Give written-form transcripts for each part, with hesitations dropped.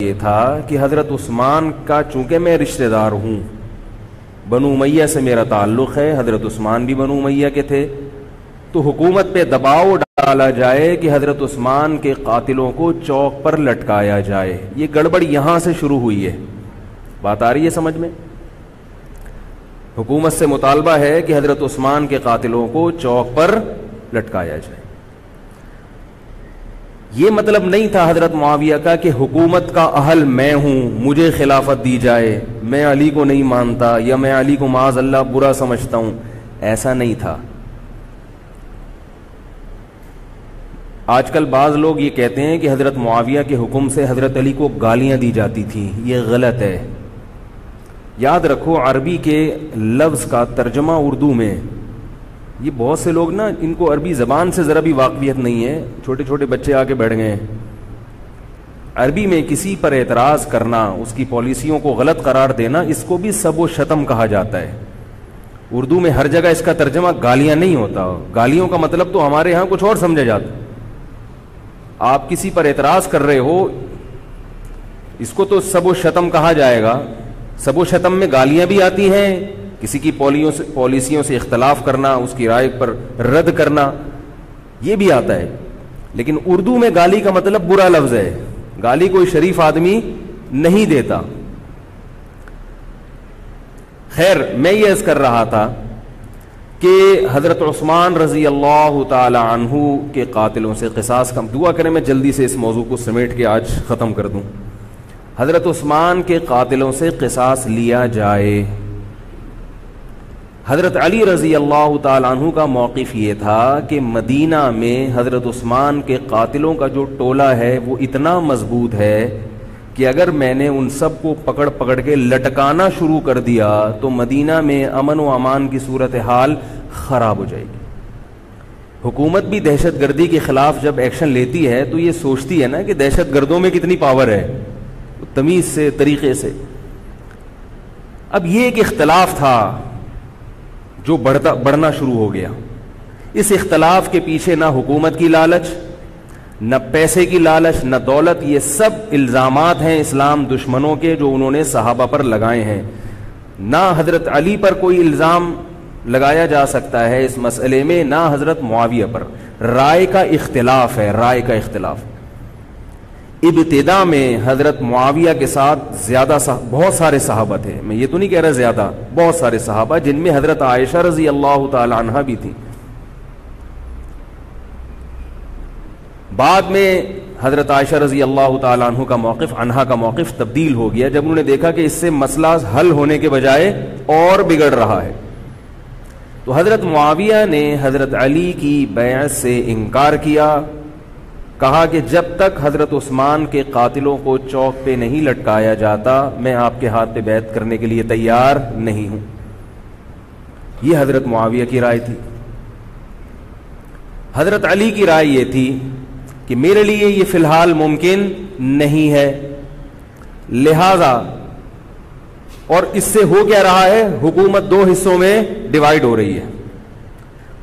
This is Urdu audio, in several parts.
یہ تھا کہ حضرت عثمان کا چونکہ میں رشتہ دار ہوں، بنو امیہ سے میرا تعلق ہے، حضرت عثمان بھی بنو امیہ کے تھے، تو حکومت پہ دباؤ ڈالا جائے کہ حضرت عثمان کے قاتلوں کو چوک پر لٹکایا جائے۔ یہ گڑبڑ یہاں سے شروع ہوئی ہے، بات آ رہی ہے سمجھ میں؟ حکومت سے مطالبہ ہے کہ حضرت عثمان کے قاتلوں کو چوک پر لٹکایا جائے۔ یہ مطلب نہیں تھا حضرت معاویہ کا کہ حکومت کا اہل میں ہوں، مجھے خلافت دی جائے، میں علی کو نہیں مانتا یا میں علی کو معاذ اللہ برا سمجھتا ہوں، ایسا نہیں تھا۔ آج کل بعض لوگ یہ کہتے ہیں کہ حضرت معاویہ کے حکم سے حضرت علی کو گالیاں دی جاتی تھیں، یہ غلط ہے۔ یاد رکھو عربی کے لفظ کا ترجمہ اردو میں، یہ بہت سے لوگ نا ان کو عربی زبان سے ذرا بھی واقفیت نہیں ہے، چھوٹے چھوٹے بچے آ کے بیٹھ گئے ہیں۔ عربی میں کسی پر اعتراض کرنا، اس کی پالیسیوں کو غلط قرار دینا، اس کو بھی سب و شتم کہا جاتا ہے۔ اردو میں ہر جگہ اس کا ترجمہ گالیاں نہیں ہوتا، گالیوں کا مطلب تو ہمارے ہاں کچھ اور سمجھا جاتا۔ آپ کسی پر اعتراض کر رہے ہو، اس کو تو سب و شتم کہا جائے گا۔ سب و شتم میں گالیاں بھی آتی ہیں، کسی کی پالیسیوں سے اختلاف کرنا، اس کی رائے پر رد کرنا، یہ بھی آتا ہے، لیکن اردو میں گالی کا مطلب برا لفظ ہے، گالی کوئی شریف آدمی نہیں دیتا۔ خیر، میں یہ عرض کر رہا تھا کہ حضرت عثمان رضی اللہ تعالی عنہ کے قاتلوں سے قصاص کا دعا کریں، میں جلدی سے اس موضوع کو سمیٹ کے آج ختم کر دوں۔ حضرت عثمان کے قاتلوں سے قصاص لیا جائے۔ حضرت علی رضی اللہ تعالیٰ عنہ کا موقف یہ تھا کہ مدینہ میں حضرت عثمان کے قاتلوں کا جو ٹولہ ہے وہ اتنا مضبوط ہے کہ اگر میں نے ان سب کو پکڑ پکڑ کے لٹکانا شروع کر دیا تو مدینہ میں امن و امان کی صورتحال خراب ہو جائے گی۔ حکومت بھی دہشت گردی کے خلاف جب ایکشن لیتی ہے تو یہ سوچتی ہے نا کہ دہشت گردوں میں کتنی پاور ہے، تمیز سے، طریقے سے۔ اب یہ ایک اختلاف تھا جو بڑھنا شروع ہو گیا۔ اس اختلاف کے پیچھے نہ حکومت کی لالچ، نہ پیسے کی لالچ، نہ دولت، یہ سب الزامات ہیں اسلام دشمنوں کے جو انہوں نے صحابہ پر لگائے ہیں۔ نہ حضرت علی پر کوئی الزام لگایا جا سکتا ہے اس مسئلے میں، نہ حضرت معاویہ پر۔ رائے کا اختلاف ہے، رائے کا اختلاف۔ ابتدا میں حضرت معاویہ کے ساتھ بہت سارے صحابہ تھے، میں یہ تو نہیں کہہ رہا زیادہ، بہت سارے صحابہ، جن میں حضرت عائشہ رضی اللہ تعالی عنہا بھی تھی۔ بعد میں حضرت عائشہ رضی اللہ تعالی عنہا کا موقف تبدیل ہو گیا جب انہوں نے دیکھا کہ اس سے مسئلہ حل ہونے کے بجائے اور بگڑ رہا ہے، تو حضرت معاویہ نے حضرت علی کی بیعت سے انکار کیا، کہا کہ جب تک حضرت عثمان کے قاتلوں کو چوک پہ نہیں لٹکایا جاتا میں آپ کے ہاتھ پہ بیعت کرنے کے لیے تیار نہیں ہوں۔ یہ حضرت معاویہ کی رائے تھی۔ حضرت علی کی رائے یہ تھی کہ میرے لیے یہ فی الحال ممکن نہیں ہے، لہذا، اور اس سے ہو کیا رہا ہے، حکومت دو حصوں میں ڈیوائیڈ ہو رہی ہے۔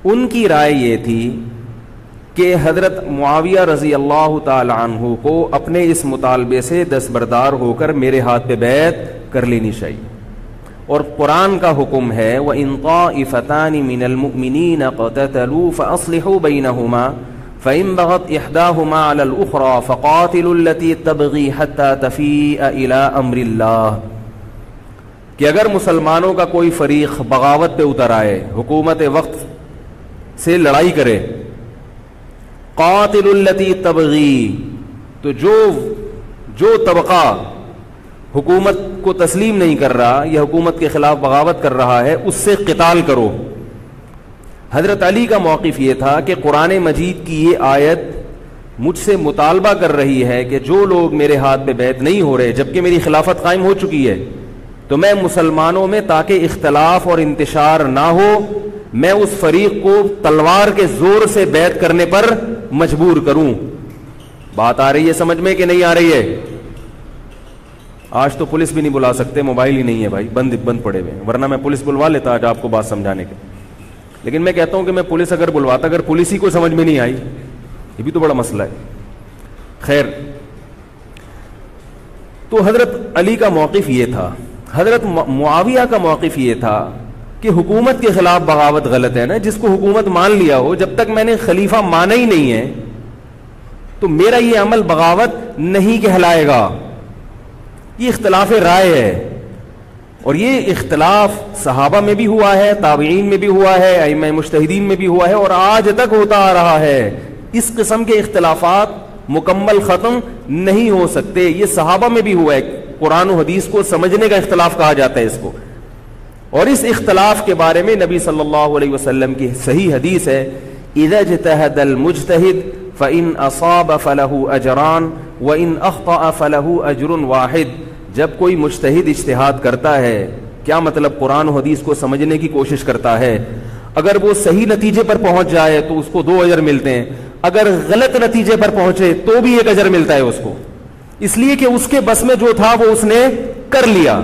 ان کی رائے یہ تھی کہ حضرت معاویہ رضی اللہ تعالی عنہ کو اپنے اس مطالبے سے دستبردار ہو کر میرے ہاتھ پہ بیعت کر لینی چاہیے، اور قرآن کا حکم ہے وَإِن طَائِفَتَانِ مِنَ الْمُؤْمِنِينَ اقْتَتَلُوا فَأَصْلِحُوا بَيْنَهُمَا فَإِن بَغَتْ إِحْدَاهُمَا عَلَى الْأُخْرَى فَقَاتِلُوا الَّتِي تَبْغِي حَتَّى تَفِيءَ إِلَى أَمْرِ اللَّهِ، کہ اگر مسلمانوں کا کوئی فریق بغاوت پہ اتر آئے، حکومت وقت سے لڑائی کرے، قاتل التی تبغی، تو جو طبقہ حکومت کو تسلیم نہیں کر رہا یا حکومت کے خلاف بغاوت کر رہا ہے اس سے قتال کرو۔ حضرت علی کا موقف یہ تھا کہ قرآن مجید کی یہ آیت مجھ سے مطالبہ کر رہی ہے کہ جو لوگ میرے ہاتھ پہ بیعت نہیں ہو رہے جبکہ میری خلافت قائم ہو چکی ہے، تو میں مسلمانوں میں تاکہ اختلاف اور انتشار نہ ہو، میں اس فریق کو تلوار کے زور سے بیعت کرنے پر مجبور کروں۔ بات آ رہی ہے سمجھ میں کہ نہیں آ رہی ہے؟ آج تو پولیس بھی نہیں بلا سکتے، موبائل ہی نہیں ہے بھائی، بند پڑے ہوئے، ورنہ میں پولیس بلوا لیتا آج آپ کو بات سمجھانے کے۔ لیکن میں کہتا ہوں کہ میں پولیس اگر بلواتا، اگر پولیس ہی کو سمجھ میں نہیں آئی، یہ بھی تو بڑا مسئلہ ہے۔ خیر، تو حضرت علی کا موقف یہ تھا، حضرت معاویہ کا موقف یہ تھا کہ حکومت کے خلاف بغاوت غلط ہے نا، جس کو حکومت مان لیا ہو، جب تک میں نے خلیفہ مانا ہی نہیں ہے تو میرا یہ عمل بغاوت نہیں کہلائے گا. یہ اختلاف رائے ہے، اور یہ اختلاف صحابہ میں بھی ہوا ہے، تابعین میں بھی ہوا ہے، ائمہ مجتہدین میں بھی ہوا ہے، اور آج تک ہوتا آ رہا ہے. اس قسم کے اختلافات مکمل ختم نہیں ہو سکتے. یہ صحابہ میں بھی ہوا ہے، قرآن و حدیث کو سمجھنے کا اختلاف کہا جاتا ہے اس کو. اور اس اختلاف کے بارے میں نبی صلی اللہ علیہ وسلم کی صحیح حدیث ہے، اذا اجتہد المجتہد فإن اصاب فله اجران وإن اخطأ فله اجر واحد. جب کوئی مجتہد اجتہاد کرتا ہے، کیا مطلب؟ قرآن و حدیث کو سمجھنے کی کوشش کرتا ہے، اگر وہ صحیح نتیجے پر پہنچ جائے تو اس کو 2 اجر ملتے ہیں، اگر غلط نتیجے پر پہنچے تو بھی 1 اجر ملتا ہے اس کو، اس لیے کہ اس کے بس میں جو تھا وہ اس نے کر لیا.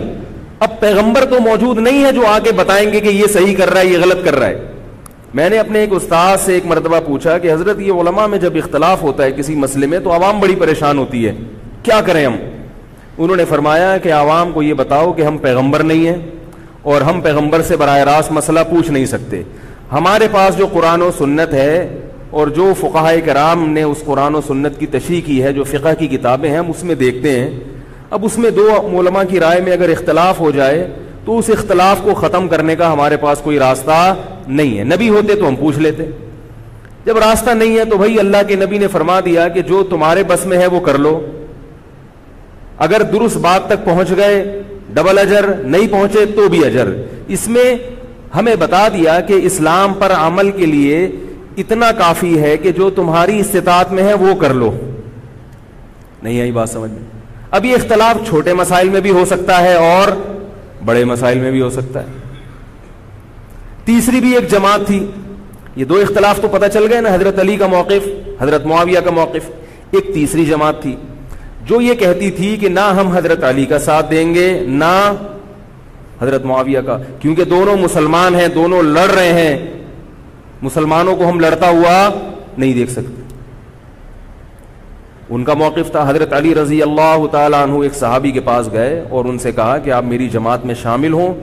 اب پیغمبر تو موجود نہیں ہے جو آگے بتائیں گے کہ یہ صحیح کر رہا ہے، یہ غلط کر رہا ہے. میں نے اپنے ایک استاد سے ایک مرتبہ پوچھا کہ حضرت یہ علماء میں جب اختلاف ہوتا ہے کسی مسئلے میں تو عوام بڑی پریشان ہوتی ہے، کیا کریں ہم؟ انہوں نے فرمایا کہ عوام کو یہ بتاؤ کہ ہم پیغمبر نہیں ہیں اور ہم پیغمبر سے براہ راست مسئلہ پوچھ نہیں سکتے. ہمارے پاس جو قرآن و سنت ہے اور جو فقہائے کرام نے اس قرآن و سنت کی تشریح کی ہے، جو فقہ کی کتابیں ہیں، ہم اس میں دیکھتے ہیں. اب اس میں 2 علماء کی رائے میں اگر اختلاف ہو جائے تو اس اختلاف کو ختم کرنے کا ہمارے پاس کوئی راستہ نہیں ہے. نبی ہوتے تو ہم پوچھ لیتے، جب راستہ نہیں ہے تو بھائی اللہ کے نبی نے فرما دیا کہ جو تمہارے بس میں ہے وہ کر لو. اگر درست بات تک پہنچ گئے ڈبل اجر، نہیں پہنچے تو بھی اجر. اس میں ہمیں بتا دیا کہ اسلام پر عمل کے لیے اتنا کافی ہے کہ جو تمہاری استطاعت میں ہے وہ کر لو. نہیں آئی بات سمجھ میں؟ اب یہ اختلاف چھوٹے مسائل میں بھی ہو سکتا ہے اور بڑے مسائل میں بھی ہو سکتا ہے. تیسری بھی ایک جماعت تھی. یہ 2 اختلاف تو پتہ چل گئے نا، حضرت علی کا موقف، حضرت معاویہ کا موقف. ایک تیسری جماعت تھی جو یہ کہتی تھی کہ نہ ہم حضرت علی کا ساتھ دیں گے نہ حضرت معاویہ کا، کیونکہ دونوں مسلمان ہیں، دونوں لڑ رہے ہیں، مسلمانوں کو ہم لڑتا ہوا نہیں دیکھ سکتے. ان کا موقف تھا حضرت علی رضی اللہ تعالیٰ عنہ ایک صحابی کے پاس گئے اور ان سے کہا کہ آپ میری جماعت میں شامل ہوں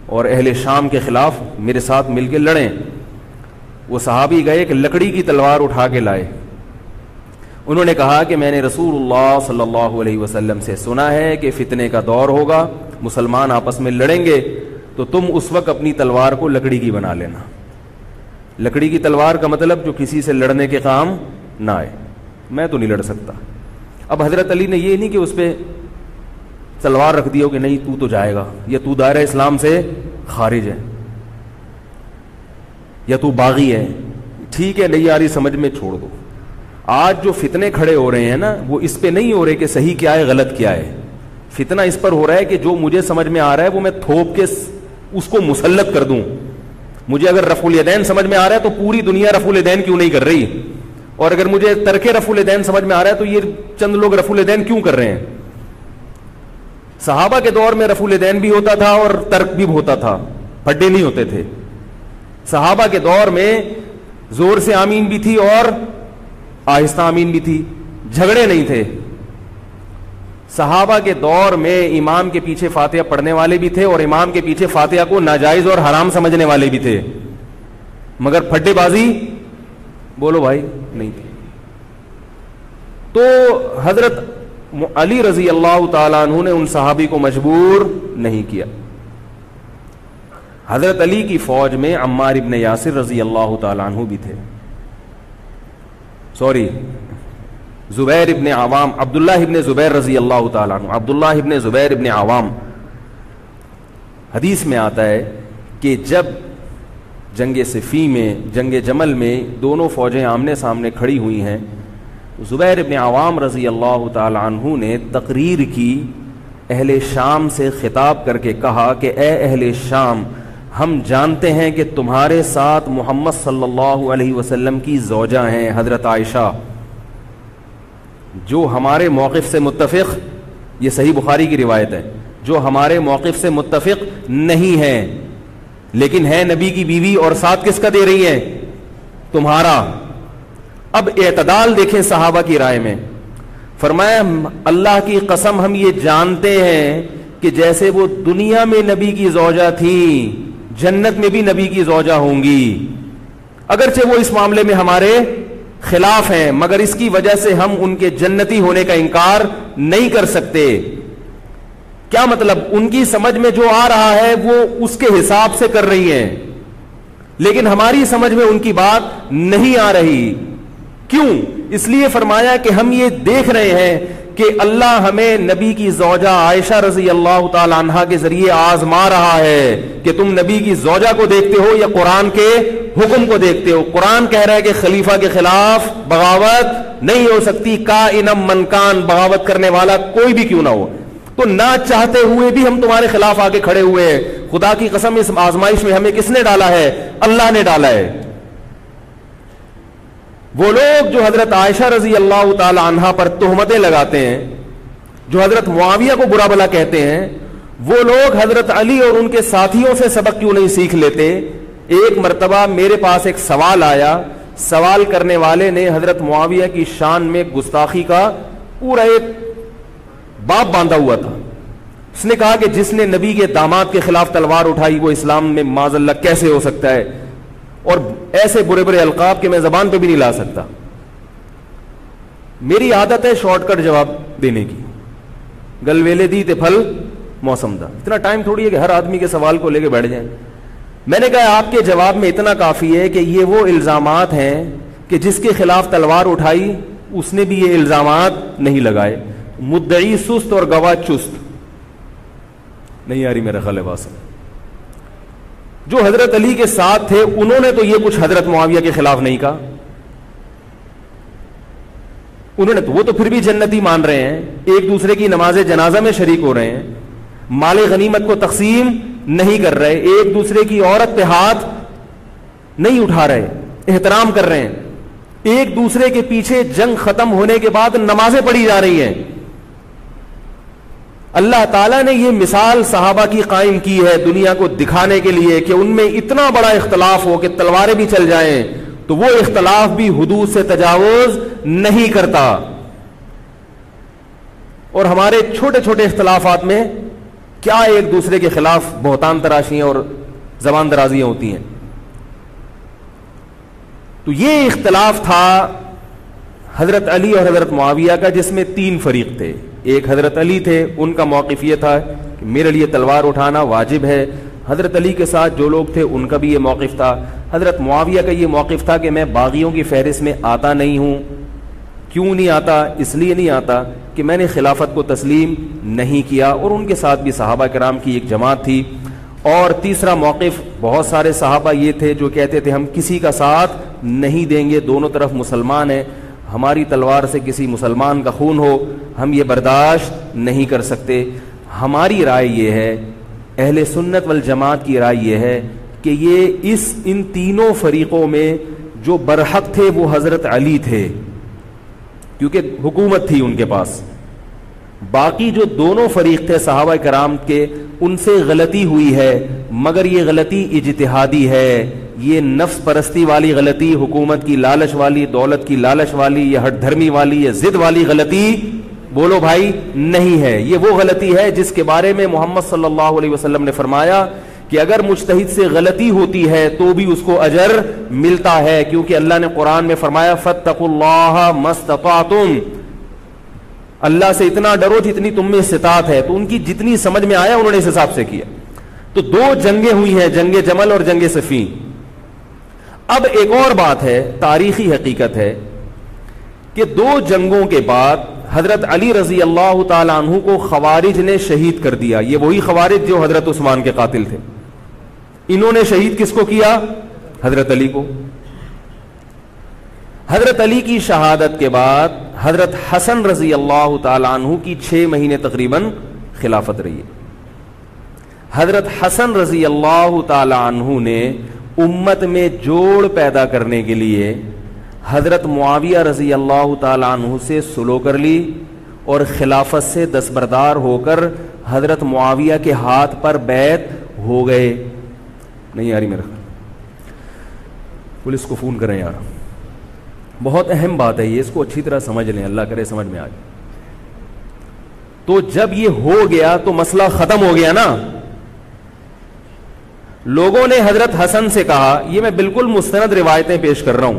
اور اہل شام کے خلاف میرے ساتھ مل کے لڑیں. وہ صحابی گئے کہ لکڑی کی تلوار اٹھا کے لائے. انہوں نے کہا کہ میں نے رسول اللہ صلی اللہ علیہ وسلم سے سنا ہے کہ فتنے کا دور ہوگا، مسلمان آپس میں لڑیں گے، تو تم اس وقت اپنی تلوار کو لکڑی کی بنا لینا. لکڑی کی تلوار کا مطلب جو کسی سے لڑنے کے کام نہ آئے. میں تو نہیں لڑ سکتا. اب حضرت علی نے یہ نہیں کہ اس پہ تلوار رکھ دی ہو کہ نہیں تو جائے گا، یا تو دائرہ اسلام سے خارج ہے، یا تو باغی ہے. ٹھیک ہے نہیں یاری سمجھ میں، چھوڑ دو. آج جو فتنے کھڑے ہو رہے ہیں نا وہ اس پہ نہیں ہو رہے کہ صحیح کیا ہے غلط کیا ہے. فتنہ اس پر ہو رہا ہے کہ جو مجھے سمجھ میں آ رہا ہے وہ میں تھوپ کے اس کو مسلط کر دوں. مجھے اگر رفع الیدین سمجھ میں آ رہا ہے تو پوری دنیا رفع الیدین کیوں نہیں کر رہی، اور اگر مجھے ترک رفع الیدین سمجھ میں آ رہا ہے تو یہ چند لوگ رفع الیدین کیوں کر رہے ہیں. صحابہ کے دور میں رفع الیدین بھی ہوتا تھا اور ترک بھی ہوتا تھا، پھڈے نہیں ہوتے تھے. صحابہ کے دور میں زور سے آمین بھی تھی اور آہستہ آمین بھی تھی، جھگڑے نہیں تھے. صحابہ کے دور میں امام کے پیچھے فاتحہ پڑھنے والے بھی تھے اور امام کے پیچھے فاتحہ کو ناجائز اور حرام سمجھنے والے بھی تھے، مگر پھڈے بازی بولو بھائی نہیں تھی. تو حضرت علی رضی اللہ تعالیٰ عنہ نے ان صحابی کو مجبور نہیں کیا. حضرت علی کی فوج میں عمار ابن یاسر رضی اللہ تعالیٰ عنہ بھی تھے، زبیر ابن عوام، عبداللہ ابن زبیر رضی اللہ تعالیٰ عنہ، عبداللہ ابن زبیر ابن عوام. حدیث میں آتا ہے کہ جب جنگ صفین میں، جنگ جمل میں دونوں فوجیں آمنے سامنے کھڑی ہوئی ہیں، زبیر ابن عوام رضی اللہ تعالیٰ عنہ نے تقریر کی، اہل شام سے خطاب کر کے کہا کہ اے اہل شام، ہم جانتے ہیں کہ تمہارے ساتھ محمد صلی اللہ علیہ وسلم کی زوجہ ہیں حضرت عائشہ، جو ہمارے موقف سے متفق، یہ صحیح بخاری کی روایت ہے، جو ہمارے موقف سے متفق نہیں ہے، لیکن ہے نبی کی بیوی، اور ساتھ کس کا دے رہی ہے؟ تمہارا. اب اعتدال دیکھیں صحابہ کی رائے میں. فرمایا اللہ کی قسم ہم یہ جانتے ہیں کہ جیسے وہ دنیا میں نبی کی زوجہ تھی جنت میں بھی نبی کی زوجہ ہوں گی، اگرچہ وہ اس معاملے میں ہمارے خلاف ہیں مگر اس کی وجہ سے ہم ان کے جنتی ہونے کا انکار نہیں کر سکتے۔ کیا مطلب؟ ان کی سمجھ میں جو آ رہا ہے وہ اس کے حساب سے کر رہی ہیں، لیکن ہماری سمجھ میں ان کی بات نہیں آ رہی۔ کیوں؟ اس لیے فرمایا کہ ہم یہ دیکھ رہے ہیں کہ اللہ ہمیں نبی کی زوجہ عائشہ رضی اللہ تعالی عنہا کے ذریعے آزما رہا ہے کہ تم نبی کی زوجہ کو دیکھتے ہو یا قرآن کے حکم کو دیکھتے ہو۔ قرآن کہہ رہا ہے کہ خلیفہ کے خلاف بغاوت نہیں ہو سکتی، کائنم من کان، بغاوت کرنے والا کوئی بھی کیوں نہ ہو۔ تو نہ چاہتے ہوئے بھی ہم تمہارے خلاف آ کے کھڑے ہوئے ہیں۔ خدا کی قسم اس آزمائش میں ہمیں کس نے ڈالا ہے؟ اللہ نے ڈالا ہے۔ وہ لوگ جو حضرت عائشہ رضی اللہ تعالی عنہا پر تہمتیں لگاتے ہیں، جو حضرت معاویہ کو برا بھلا کہتے ہیں، وہ لوگ حضرت علی اور ان کے ساتھیوں سے سبق کیوں نہیں سیکھ لیتے؟ ایک مرتبہ میرے پاس ایک سوال آیا، سوال کرنے والے نے حضرت معاویہ کی شان میں گستاخی کا پورا ایک باب باندھا ہوا تھا۔ اس نے کہا کہ جس نے نبی کے داماد کے خلاف تلوار اٹھائی وہ اسلام میں معاذ اللہ کیسے ہو سکتا ہے، اور ایسے برے برے القاب کہ میں زبان پہ بھی نہیں لا سکتا۔ میری عادت ہے شارٹ کٹ جواب دینے کی، گل ویلے دی تے پھل موسم دا، اتنا ٹائم تھوڑی ہے کہ ہر آدمی کے سوال کو لے کے بیٹھ جائیں۔ میں نے کہا آپ کے جواب میں اتنا کافی ہے کہ یہ وہ الزامات ہیں کہ جس کے خلاف تلوار اٹھائی اس نے بھی یہ الزامات نہیں لگائے، مدعی سست اور گواہ چست۔ نہیں آ رہی میرا خیال ہے بات؟ جو حضرت علی کے ساتھ تھے انہوں نے تو یہ کچھ حضرت معاویہ کے خلاف نہیں کہا، انہوں نے تو وہ تو پھر بھی جنتی مان رہے ہیں، ایک دوسرے کی نماز جنازہ میں شریک ہو رہے ہیں، مال غنیمت کو تقسیم نہیں کر رہے، ایک دوسرے کی عورت پہ ہاتھ نہیں اٹھا رہے، احترام کر رہے ہیں، ایک دوسرے کے پیچھے جنگ ختم ہونے کے بعد نمازیں پڑھی جا رہی ہیں۔ اللہ تعالیٰ نے یہ مثال صحابہ کی قائم کی ہے دنیا کو دکھانے کے لیے کہ ان میں اتنا بڑا اختلاف ہو کہ تلواریں بھی چل جائیں تو وہ اختلاف بھی حدود سے تجاوز نہیں کرتا، اور ہمارے چھوٹے چھوٹے اختلافات میں کیا ایک دوسرے کے خلاف بہتان تراشیاں اور زبان درازیاں ہوتی ہیں۔ تو یہ اختلاف تھا حضرت علی اور حضرت معاویہ کا، جس میں تین فریق تھے۔ ایک حضرت علی تھے، ان کا موقف یہ تھا کہ میرے لیے تلوار اٹھانا واجب ہے۔ حضرت علی کے ساتھ جو لوگ تھے ان کا بھی یہ موقف تھا۔ حضرت معاویہ کا یہ موقف تھا کہ میں باغیوں کی فہرست میں آتا نہیں ہوں۔ کیوں نہیں آتا؟ اس لیے نہیں آتا کہ میں نے خلافت کو تسلیم نہیں کیا، اور ان کے ساتھ بھی صحابہ کرام کی ایک جماعت تھی۔ اور تیسرا موقف، بہت سارے صحابہ یہ تھے جو کہتے تھے ہم کسی کا ساتھ نہیں دیں گے، دونوں طرف مسلمان ہیں، ہماری تلوار سے کسی مسلمان کا خون ہو ہم یہ برداشت نہیں کر سکتے۔ ہماری رائے یہ ہے، اہل سنت والجماعت کی رائے یہ ہے کہ یہ ان تینوں فریقوں میں جو برحق تھے وہ حضرت علی تھے، کیونکہ حکومت تھی ان کے پاس۔ باقی جو دونوں فریق تھے صحابہ کرام کے، ان سے غلطی ہوئی ہے، مگر یہ غلطی اجتہادی ہے، یہ نفس پرستی والی غلطی، حکومت کی لالچ والی، دولت کی لالچ والی، یا ہٹ دھرمی والی یا ضد والی غلطی بولو بھائی نہیں ہے۔ یہ وہ غلطی ہے جس کے بارے میں محمد صلی اللہ علیہ وسلم نے فرمایا کہ اگر مجتہد سے غلطی ہوتی ہے تو بھی اس کو اجر ملتا ہے، کیونکہ اللہ نے قرآن میں فرمایا فاتقوا اللہ ما استطعتم، اللہ سے اتنا ڈرو جتنی تم میں استطاعت ہے۔ تو ان کی جتنی سمجھ میں آیا انہوں نے اس حساب سے کیا۔ تو دو جنگیں ہوئی ہیں، جنگ جمل اور جنگ صفین۔ اب ایک اور بات ہے، تاریخی حقیقت ہے کہ دو جنگوں کے بعد حضرت علی رضی اللہ تعالی عنہ کو خوارج نے شہید کر دیا۔ یہ وہی خوارج جو حضرت عثمان کے قاتل تھے، انہوں نے شہید کس کو کیا؟ حضرت علی کو۔ حضرت علی کی شہادت کے بعد حضرت حسن رضی اللہ تعالی عنہ کی 6 مہینے تقریباً خلافت رہی ہے۔ حضرت حسن رضی اللہ تعالی عنہ نے امت میں جوڑ پیدا کرنے کے لیے حضرت معاویہ رضی اللہ تعالی عنہ سے سلو کر لی، اور خلافت سے دستبردار ہو کر حضرت معاویہ کے ہاتھ پر بیعت ہو گئے۔ نہیں آ رہی میرا خیال؟ پولیس کو فون کریں یار، بہت اہم بات ہے یہ، اس کو اچھی طرح سمجھ لیں، اللہ کرے سمجھ میں آ جائے۔ تو جب یہ ہو گیا تو مسئلہ ختم ہو گیا نا. لوگوں نے حضرت حسن سے کہا, یہ میں بالکل مستند روایتیں پیش کر رہا ہوں,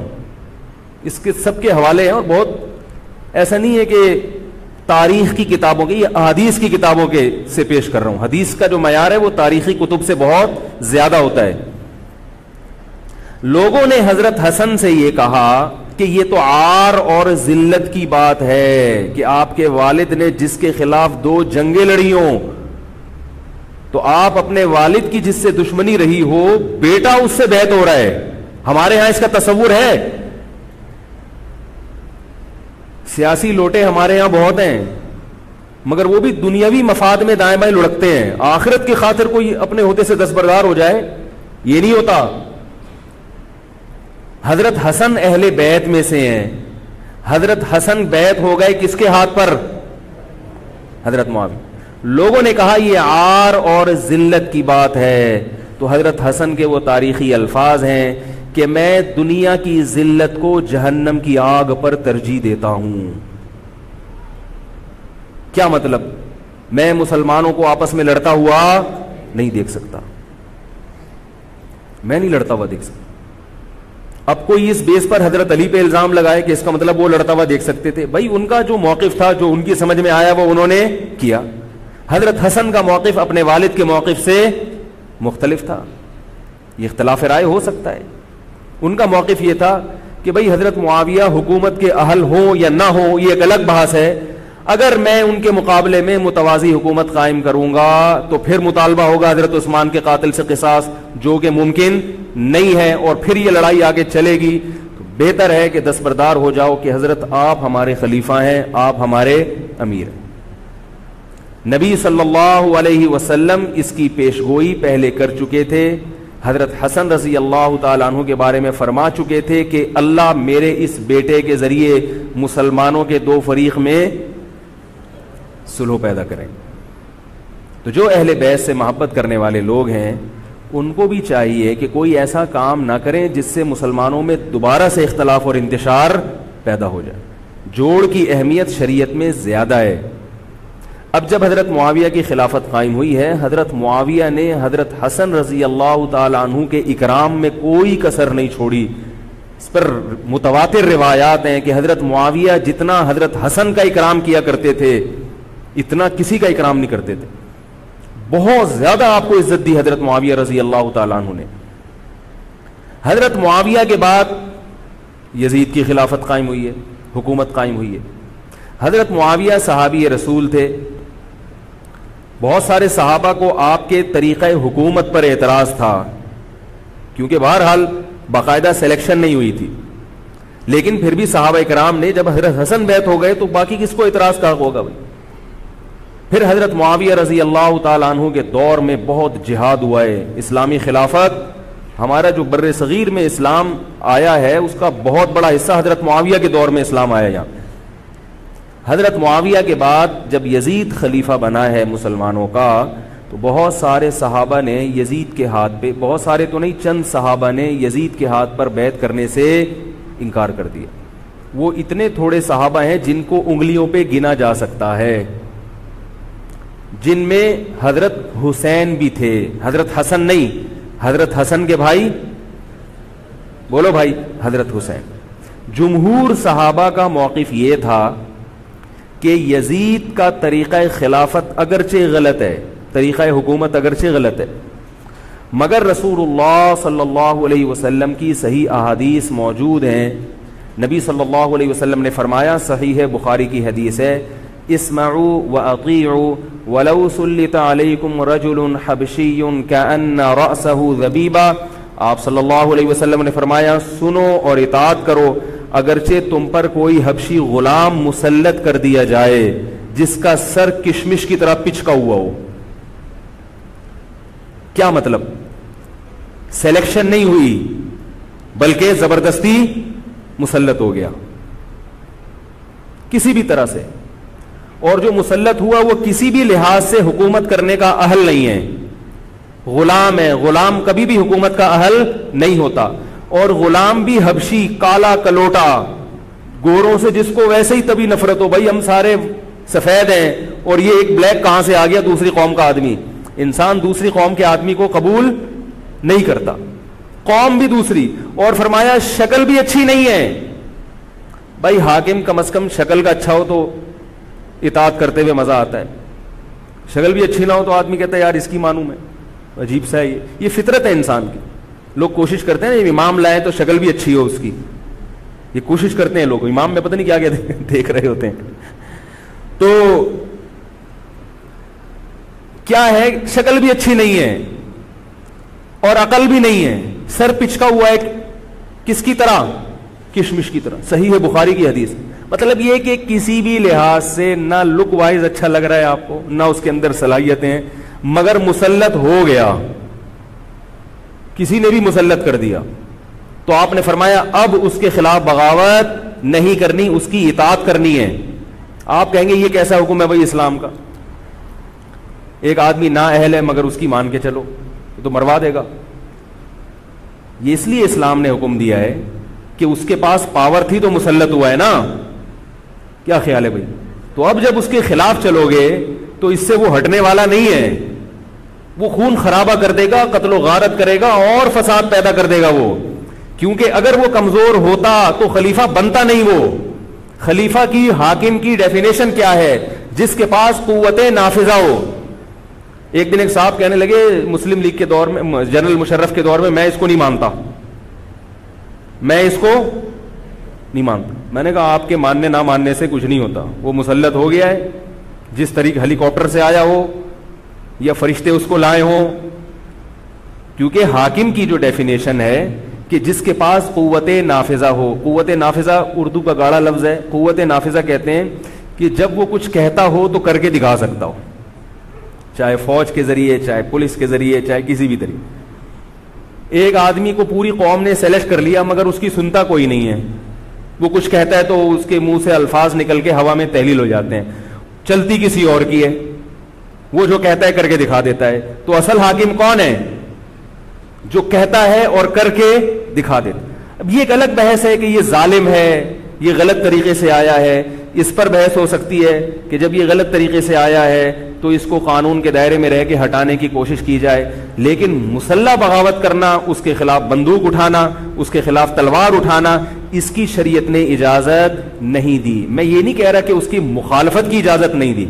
اس کے سب کے حوالے ہیں, اور بہت ایسا نہیں ہے کہ تاریخ کی کتابوں کے, یہ احادیث کی کتابوں کے سے پیش کر رہا ہوں. حدیث کا جو معیار ہے وہ تاریخی کتب سے بہت زیادہ ہوتا ہے. لوگوں نے حضرت حسن سے یہ کہا کہ یہ تو عار اور ذلت کی بات ہے کہ آپ کے والد نے جس کے خلاف 2 جنگیں لڑی ہوں, تو آپ اپنے والد کی جس سے دشمنی رہی ہو, بیٹا اس سے بیعت ہو رہا ہے. ہمارے ہاں اس کا تصور ہے. سیاسی لوٹے ہمارے یہاں بہت ہیں, مگر وہ بھی دنیاوی مفاد میں دائیں بائیں لڑکتے ہیں. آخرت کی خاطر کوئی اپنے عہدے سے دستبردار ہو جائے, یہ نہیں ہوتا. حضرت حسن اہل بیت میں سے ہیں. حضرت حسن بیعت ہو گئے کس کے ہاتھ پر؟ حضرت معاویہ. لوگوں نے کہا یہ عار اور ذلت کی بات ہے. تو حضرت حسن کے وہ تاریخی الفاظ ہیں کہ میں دنیا کی ذلت کو جہنم کی آگ پر ترجیح دیتا ہوں. کیا مطلب؟ میں مسلمانوں کو آپس میں لڑتا ہوا نہیں دیکھ سکتا, میں نہیں لڑتا ہوا دیکھ سکتا. اب کوئی اس بیس پر حضرت علی پہ الزام لگائے کہ اس کا مطلب وہ لڑتا ہوا دیکھ سکتے تھے. بھائی ان کا جو موقف تھا, جو ان کی سمجھ میں آیا, وہ انہوں نے کیا. حضرت حسن کا موقف اپنے والد کے موقف سے مختلف تھا. یہ اختلاف رائے ہو سکتا ہے. ان کا موقف یہ تھا کہ بھئی حضرت معاویہ حکومت کے اہل ہوں یا نہ ہوں, یہ ایک الگ بحث ہے. اگر میں ان کے مقابلے میں متوازی حکومت قائم کروں گا تو پھر مطالبہ ہوگا حضرت عثمان کے قاتل سے قصاص, جو کہ ممکن نہیں ہے, اور پھر یہ لڑائی آگے چلے گی. تو بہتر ہے کہ دستبردار ہو جاؤ کہ حضرت آپ ہمارے خلیفہ ہیں, آپ ہمارے امیر ہیں. نبی صلی اللہ علیہ وسلم اس کی پیشگوئی پہلے کر چکے تھے. حضرت حسن رضی اللہ تعالیٰ عنہ کے بارے میں فرما چکے تھے کہ اللہ میرے اس بیٹے کے ذریعے مسلمانوں کے 2 فریق میں صلح پیدا کریں. تو جو اہل بیت سے محبت کرنے والے لوگ ہیں ان کو بھی چاہیے کہ کوئی ایسا کام نہ کریں جس سے مسلمانوں میں دوبارہ سے اختلاف اور انتشار پیدا ہو جائے. جوڑ کی اہمیت شریعت میں زیادہ ہے. اب جب حضرت معاویہ کی خلافت قائم ہوئی ہے, حضرت معاویہ نے حضرت حسن رضی اللہ تعالیٰ عنہ کے اکرام میں کوئی کسر نہیں چھوڑی. اس پر متواتر روایات ہیں کہ حضرت معاویہ جتنا حضرت حسن کا اکرام کیا کرتے تھے اتنا کسی کا اکرام نہیں کرتے تھے. بہت زیادہ آپ کو عزت دی حضرت معاویہ رضی اللہ تعالیٰ عنہ نے. حضرت معاویہ کے بعد یزید کی خلافت قائم ہوئی ہے, حکومت قائم ہوئی ہے. حضرت معاویہ صحابی رسول تھے. بہت سارے صحابہ کو آپ کے طریقہ حکومت پر اعتراض تھا, کیونکہ بہرحال باقاعدہ سلیکشن نہیں ہوئی تھی. لیکن پھر بھی صحابہ کرام نے جب حضرت حسن بیعت ہو گئے تو باقی کس کو اعتراض کا ہوگا بھائی. پھر حضرت معاویہ رضی اللہ تعالیٰ عنہ کے دور میں بہت جہاد ہوا ہے. اسلامی خلافت, ہمارا جو بر صغیر میں اسلام آیا ہے اس کا بہت بڑا حصہ حضرت معاویہ کے دور میں اسلام آیا یہاں. حضرت معاویہ کے بعد جب یزید خلیفہ بنا ہے مسلمانوں کا, تو بہت سارے صحابہ نے یزید کے ہاتھ پہ, بہت سارے تو نہیں, چند صحابہ نے یزید کے ہاتھ پر بیعت کرنے سے انکار کر دیا. وہ اتنے تھوڑے صحابہ ہیں جن کو انگلیوں پہ گنا جا سکتا ہے, جن میں حضرت حسین بھی تھے, حضرت حسن نہیں, حضرت حسن کے بھائی, بولو بھائی, حضرت حسین. جمہور صحابہ کا موقف یہ تھا کہ یزید کا طریقہ خلافت اگرچہ غلط ہے, طریقہ حکومت اگرچہ غلط ہے, مگر رسول اللہ صلی اللہ علیہ وسلم کی صحیح احادیث موجود ہیں. نبی صلی اللہ علیہ وسلم نے فرمایا, صحیح بخاری کی حدیث ہے, اسمعوا واطیعوا ولو سلط علیکم رجل حبشی کأن رأسہ ذبیبہ. آپ صلی اللہ علیہ وسلم نے فرمایا, سنو اور اطاعت کرو اگرچہ تم پر کوئی حبشی غلام مسلط کر دیا جائے جس کا سر کشمش کی طرح پچکا ہوا ہو. کیا مطلب؟ سلیکشن نہیں ہوئی بلکہ زبردستی مسلط ہو گیا کسی بھی طرح سے, اور جو مسلط ہوا وہ کسی بھی لحاظ سے حکومت کرنے کا اہل نہیں ہے, غلام ہے. غلام کبھی بھی حکومت کا اہل نہیں ہوتا, اور غلام بھی حبشی, کالا کلوٹا, گوروں سے جس کو ویسے ہی تبھی نفرت ہو, بھائی ہم سارے سفید ہیں اور یہ ایک بلیک کہاں سے آ گیا دوسری قوم کا آدمی. انسان دوسری قوم کے آدمی کو قبول نہیں کرتا, قوم بھی دوسری, اور فرمایا شکل بھی اچھی نہیں ہے. بھائی حاکم کم از کم شکل کا اچھا ہو تو اطاعت کرتے ہوئے مزہ آتا ہے, شکل بھی اچھی نہ ہو تو آدمی کہتا ہے یار اس کی مانوں میں, عجیب سا ہے یہ فطرت ہے انسان کی. لوگ کوشش کرتے ہیں امام لائیں تو شکل بھی اچھی ہو اس کی, یہ کوشش کرتے ہیں لوگ, امام میں پتہ نہیں کیا کیا دیکھ رہے ہوتے ہیں. تو کیا ہے, شکل بھی اچھی نہیں ہے اور عقل بھی نہیں ہے, سر پچکا ہوا ہے کس کی طرح, کشمش کی طرح. صحیح ہے بخاری کی حدیث. مطلب یہ کہ کسی بھی لحاظ سے نہ لک وائز اچھا لگ رہا ہے آپ کو, نہ اس کے اندر صلاحیتیں ہیں, مگر مسلط ہو گیا, کسی نے بھی مسلط کر دیا, تو آپ نے فرمایا اب اس کے خلاف بغاوت نہیں کرنی, اس کی اطاعت کرنی ہے. آپ کہیں گے یہ کیسا حکم ہے بھائی اسلام کا, ایک آدمی نا اہل ہے مگر اس کی مان کے چلو تو مروا دے گا. یہ اس لیے اسلام نے حکم دیا ہے کہ اس کے پاس پاور تھی تو مسلط ہوا ہے نا. کیا خیال ہے بھائی؟ تو اب جب اس کے خلاف چلو گے تو اس سے وہ ہٹنے والا نہیں ہے, وہ خون خرابہ کر دے گا, قتل و غارت کرے گا اور فساد پیدا کر دے گا وہ. کیونکہ اگر وہ کمزور ہوتا تو خلیفہ بنتا نہیں. وہ خلیفہ کی, حاکم کی ڈیفینیشن کیا ہے؟ جس کے پاس قوت نافذہ ہو. ایک دن ایک صاحب کہنے لگے مسلم لیگ کے دور میں, جنرل مشرف کے دور میں اس کو نہیں مانتا, میں اس کو نہیں مانتا. میں نے کہا آپ کے ماننے نہ ماننے سے کچھ نہیں ہوتا, وہ مسلط ہو گیا ہے, جس طریقے ہیلی کاپٹر سے آیا ہو یا فرشتے اس کو لائے ہوں. کیونکہ حاکم کی جو ڈیفینیشن ہے کہ جس کے پاس قوت نافذہ ہو. قوت نافذہ اردو کا گاڑا لفظ ہے. قوت نافذہ کہتے ہیں کہ جب وہ کچھ کہتا ہو تو کر کے دکھا سکتا ہو, چاہے فوج کے ذریعے, چاہے پولیس کے ذریعے, چاہے کسی بھی طریقے. ایک آدمی کو پوری قوم نے سلیکٹ کر لیا مگر اس کی سنتا کوئی نہیں ہے, وہ کچھ کہتا ہے تو اس کے منہ سے الفاظ نکل کے ہوا میں تحلیل ہو جاتے ہیں, چلتی کسی اور کی ہے, وہ جو کہتا ہے کر کے دکھا دیتا ہے. تو اصل حاکم کون ہے؟ جو کہتا ہے اور کر کے دکھا دیتا. اب یہ ایک الگ بحث ہے کہ یہ ظالم ہے, یہ غلط طریقے سے آیا ہے, اس پر بحث ہو سکتی ہے کہ جب یہ غلط طریقے سے آیا ہے تو اس کو قانون کے دائرے میں رہ کے ہٹانے کی کوشش کی جائے. لیکن مسلح بغاوت کرنا, اس کے خلاف بندوق اٹھانا, اس کے خلاف تلوار اٹھانا, اس کی شریعت نے اجازت نہیں دی. میں یہ نہیں کہہ رہا کہ اس کی مخالفت کی اجازت نہیں دی.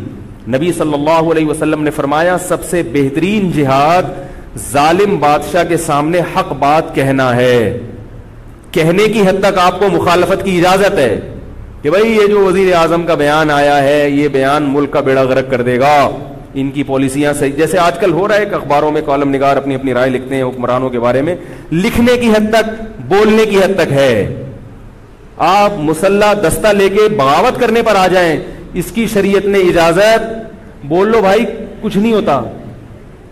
نبی صلی اللہ علیہ وسلم نے فرمایا سب سے بہترین جہاد ظالم بادشاہ کے سامنے حق بات کہنا ہے. کہنے کی حد تک آپ کو مخالفت کی اجازت ہے کہ بھائی یہ جو وزیر اعظم کا بیان آیا ہے یہ بیان ملک کا بیڑا غرق کر دے گا, ان کی پالیسیاں صحیح, جیسے آج کل ہو رہا ہے کہ اخباروں میں کالم نگار اپنی اپنی رائے لکھتے ہیں حکمرانوں کے بارے میں, لکھنے کی حد تک, بولنے کی حد تک ہے. آپ مسلح دستہ لے کے بغاوت کرنے پر آ جائیں, اس کی شریعت نے اجازت, بول لو بھائی کچھ نہیں ہوتا.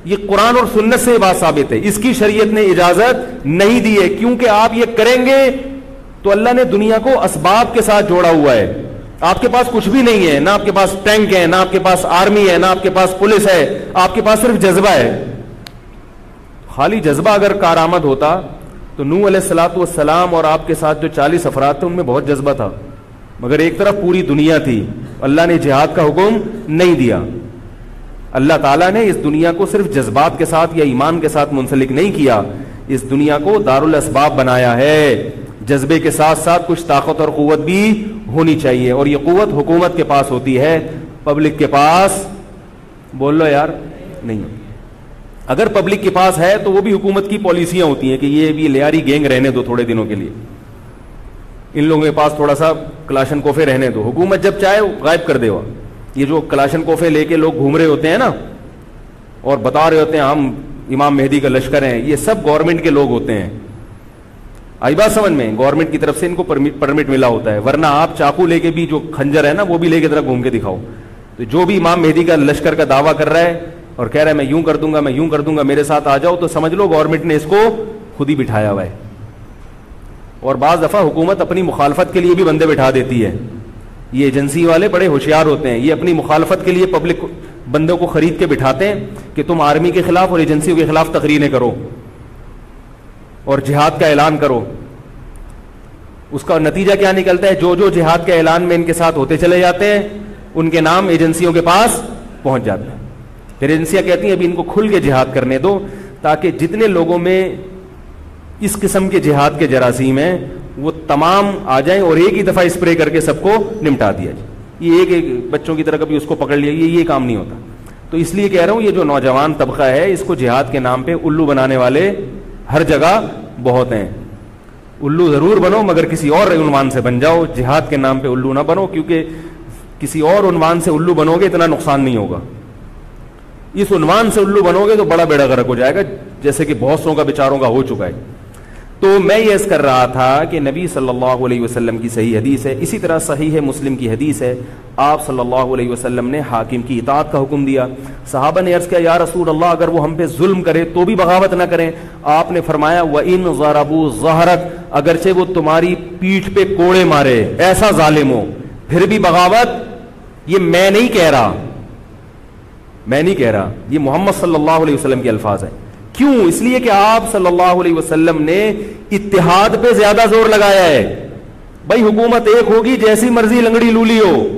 یہ قرآن اور سنت سے بات ثابت ہے, اس کی شریعت نے اجازت نہیں دی ہے. کیونکہ آپ یہ کریں گے تو اللہ نے دنیا کو اسباب کے ساتھ جوڑا ہوا ہے. آپ کے پاس کچھ بھی نہیں ہے, نہ آپ کے پاس ٹینک ہے, نہ آپ کے پاس آرمی ہے, نہ آپ کے پاس پولیس ہے, آپ کے پاس صرف جذبہ ہے. خالی جذبہ اگر کارآمد ہوتا تو نوح علیہ الصلوۃ والسلام اور آپ کے ساتھ جو 40 افراد تھے ان میں بہت جذبہ تھا, مگر ایک طرف پوری دنیا تھی. اللہ نے جہاد کا حکم نہیں دیا. اللہ تعالیٰ نے اس دنیا کو صرف جذبات کے ساتھ یا ایمان کے ساتھ منسلک نہیں کیا, اس دنیا کو دارالاسباب بنایا ہے. جذبے کے ساتھ ساتھ کچھ طاقت اور قوت بھی ہونی چاہیے, اور یہ قوت حکومت کے پاس ہوتی ہے, پبلک کے پاس بول لو یار نہیں. اگر پبلک کے پاس ہے تو وہ بھی حکومت کی پالیسیاں ہوتی ہیں کہ یہ بھی لیاری گینگ رہنے دو تھوڑے دنوں کے لیے, ان لوگوں کے پاس تھوڑا سا کلاشن کوفے رہنے دو, حکومت جب چاہے غائب کر دے. یہ جو کلاشن کوفے لے کے لوگ گھوم رہے ہوتے ہیں نا اور بتا رہے ہوتے ہیں ہم امام مہدی کا لشکر ہیں, یہ سب گورنمنٹ کے لوگ ہوتے ہیں. آئی بات سمجھ میں؟ گورنمنٹ کی طرف سے ان کو پرمٹ ملا ہوتا ہے, ورنہ آپ چاقو لے کے بھی جو کھنجر ہے نا وہ بھی لے کے ذرا گھوم کے دکھاؤ. تو جو بھی امام مہدی کا لشکر کا دعویٰ کر رہا ہے اور کہہ رہا ہے میں یوں کر دوں گا, میں یوں کر دوں گا, میرے ساتھ آ جاؤ, تو سمجھ لو گورنمنٹ نے اس کو خود ہی بٹھایا ہوا ہے. اور بعض دفعہ حکومت اپنی مخالفت کے لیے بھی بندے بٹھا دیتی ہے. یہ ایجنسی والے بڑے ہوشیار ہوتے ہیں, یہ اپنی مخالفت کے لیے پبلک بندوں کو خرید کے بٹھاتے ہیں کہ تم آرمی کے خلاف اور ایجنسیوں کے خلاف تقریریں کرو اور جہاد کا اعلان کرو. اس کا نتیجہ کیا نکلتا ہے؟ جو جو جہاد کے اعلان میں ان کے ساتھ ہوتے چلے جاتے ہیں ان کے نام ایجنسیوں کے پاس پہنچ جاتے ہیں. پھر ایجنسیاں کہتی ہیں ابھی ان کو کھل کے جہاد کرنے دو تاکہ جتنے لوگوں میں اس قسم کے جہاد کے جراثیم ہیں وہ تمام آ جائیں اور ایک ہی دفعہ اسپرے کر کے سب کو نمٹا دیا جائے. یہ ایک بچوں کی طرح کبھی اس کو پکڑ لیا, یہ کام نہیں ہوتا. تو اس لیے کہہ رہا ہوں یہ جو نوجوان طبقہ ہے اس کو جہاد کے نام پہ الو بنانے والے ہر جگہ بہت ہیں. الو ضرور بنو مگر کسی اور عنوان سے بن جاؤ, جہاد کے نام پہ الو نہ بنو, کیونکہ کسی اور عنوان سے الو بنو گے اتنا نقصان نہیں ہوگا. اس عنوان سے الو بنو گے تو بڑا بیڑا غرق ہو جائے گا, جیسے کہ بہت سو کا بیچاروں کا ہو چکا ہے. تو میں یہ عرض کر رہا تھا کہ نبی صلی اللہ علیہ وسلم کی صحیح حدیث ہے, اسی طرح صحیح ہے مسلم کی حدیث ہے, آپ صلی اللہ علیہ وسلم نے حاکم کی اطاعت کا حکم دیا. صحابہ نے عرض کیا یا رسول اللہ اگر وہ ہم پہ ظلم کرے تو بھی بغاوت نہ کریں. آپ نے فرمایا وَإِن ضَرَبُوا ظَهْرَكَ, اگرچہ وہ تمہاری پیٹھ پہ کوڑے مارے, ایسا ظالم ہو, پھر بھی بغاوت. یہ میں نہیں کہہ رہا, یہ محمد صلی اللہ علیہ وسلم کے الفاظ ہیں. کیوں؟ اس لیے کہ آپ صلی اللہ علیہ وسلم نے اتحاد پہ زیادہ زور لگایا ہے. بھائی حکومت ایک ہوگی جیسی مرضی لنگڑی لولی ہو,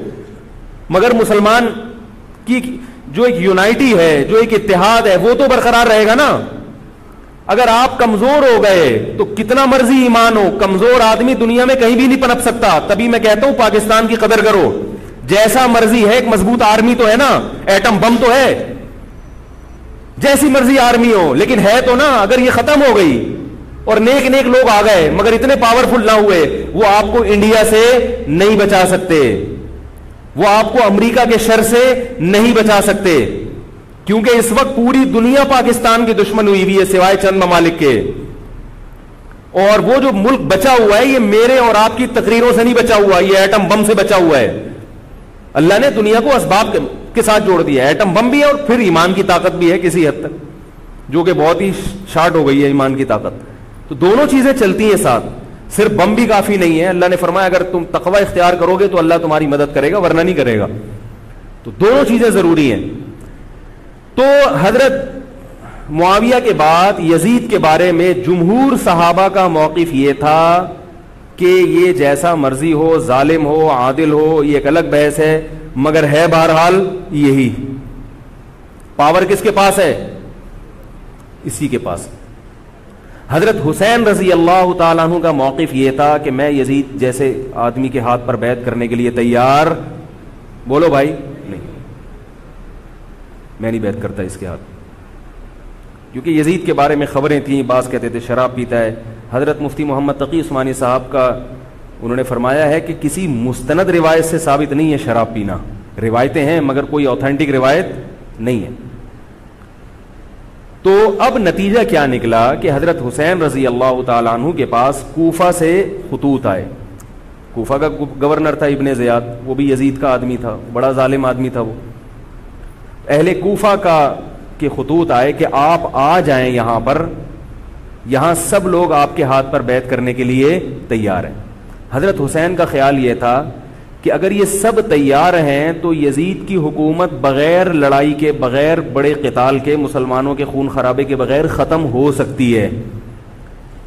مگر مسلمان کی جو ایک یونائٹی ہے, جو ایک اتحاد ہے, وہ تو برقرار رہے گا نا. اگر آپ کمزور ہو گئے تو کتنا مرضی ایمان ہو, کمزور آدمی دنیا میں کہیں بھی نہیں پنپ سکتا. تبھی میں کہتا ہوں پاکستان کی قدر کرو. جیسا مرضی ہے, ایک مضبوط آرمی تو ہے نا, ایٹم بم تو ہے, جیسی مرضی آرمی ہو, لیکن ہے تو نا. اگر یہ ختم ہو گئی اور نیک نیک لوگ آ گئے مگر اتنے پاورفل نہ ہوئے, وہ آپ کو انڈیا سے نہیں بچا سکتے, وہ آپ کو امریکہ کے شر سے نہیں بچا سکتے, کیونکہ اس وقت پوری دنیا پاکستان کی دشمن ہوئی ہوئی ہے سوائے چند ممالک کے. اور وہ جو ملک بچا ہوا ہے یہ میرے اور آپ کی تقریروں سے نہیں بچا ہوا, یہ ایٹم بم سے بچا ہوا ہے. اللہ نے دنیا کو اسباب کے ساتھ جوڑ دیا ہے. ایٹم بم بھی ہے اور پھر ایمان کی طاقت بھی ہے کسی حد تک, جو کہ بہت ہی شارٹ ہو گئی ہے ایمان کی طاقت. تو دونوں چیزیں چلتی ہیں ساتھ, صرف بم بھی کافی نہیں ہے. اللہ نے فرمایا اگر تم تقوی اختیار کرو گے تو اللہ تمہاری مدد کرے گا, ورنہ نہیں کرے گا. تو دونوں چیزیں ضروری ہیں. تو حضرت معاویہ کے بعد یزید کے بارے میں جمہور صحابہ کا موقف یہ تھا کہ یہ جیسا مرضی ہو, ظالم ہو, عادل ہو, یہ ایک الگ بحث ہے, مگر ہے بہرحال یہی. پاور کس کے پاس ہے؟ اسی کے پاس. حضرت حسین رضی اللہ تعالیٰ عنہ کا موقف یہ تھا کہ میں یزید جیسے آدمی کے ہاتھ پر بیعت کرنے کے لیے تیار. بولو بھائی, نہیں, میں نہیں بیعت کرتا اس کے ہاتھ, کیونکہ یزید کے بارے میں خبریں تھیں. بعض کہتے تھے شراب پیتا ہے. حضرت مفتی محمد تقی عثمانی صاحب کا انہوں نے فرمایا ہے کہ کسی مستند روایت سے ثابت نہیں ہے شراب پینا. روایتیں ہیں مگر کوئی اوتھینٹک روایت نہیں ہے. تو اب نتیجہ کیا نکلا کہ حضرت حسین رضی اللہ تعالیٰ عنہ کے پاس کوفہ سے خطوط آئے. کوفہ کا گورنر تھا ابن زیاد, وہ بھی یزید کا آدمی تھا, بڑا ظالم آدمی تھا وہ. اہل کوفہ کے خطوط آئے کہ آپ آ جائیں یہاں پر, یہاں سب لوگ آپ کے ہاتھ پر بیعت کرنے کے لیے تیار ہیں. حضرت حسین کا خیال یہ تھا کہ اگر یہ سب تیار ہیں تو یزید کی حکومت بغیر لڑائی کے, بغیر بڑے قتال کے, مسلمانوں کے خون خرابے کے بغیر ختم ہو سکتی ہے.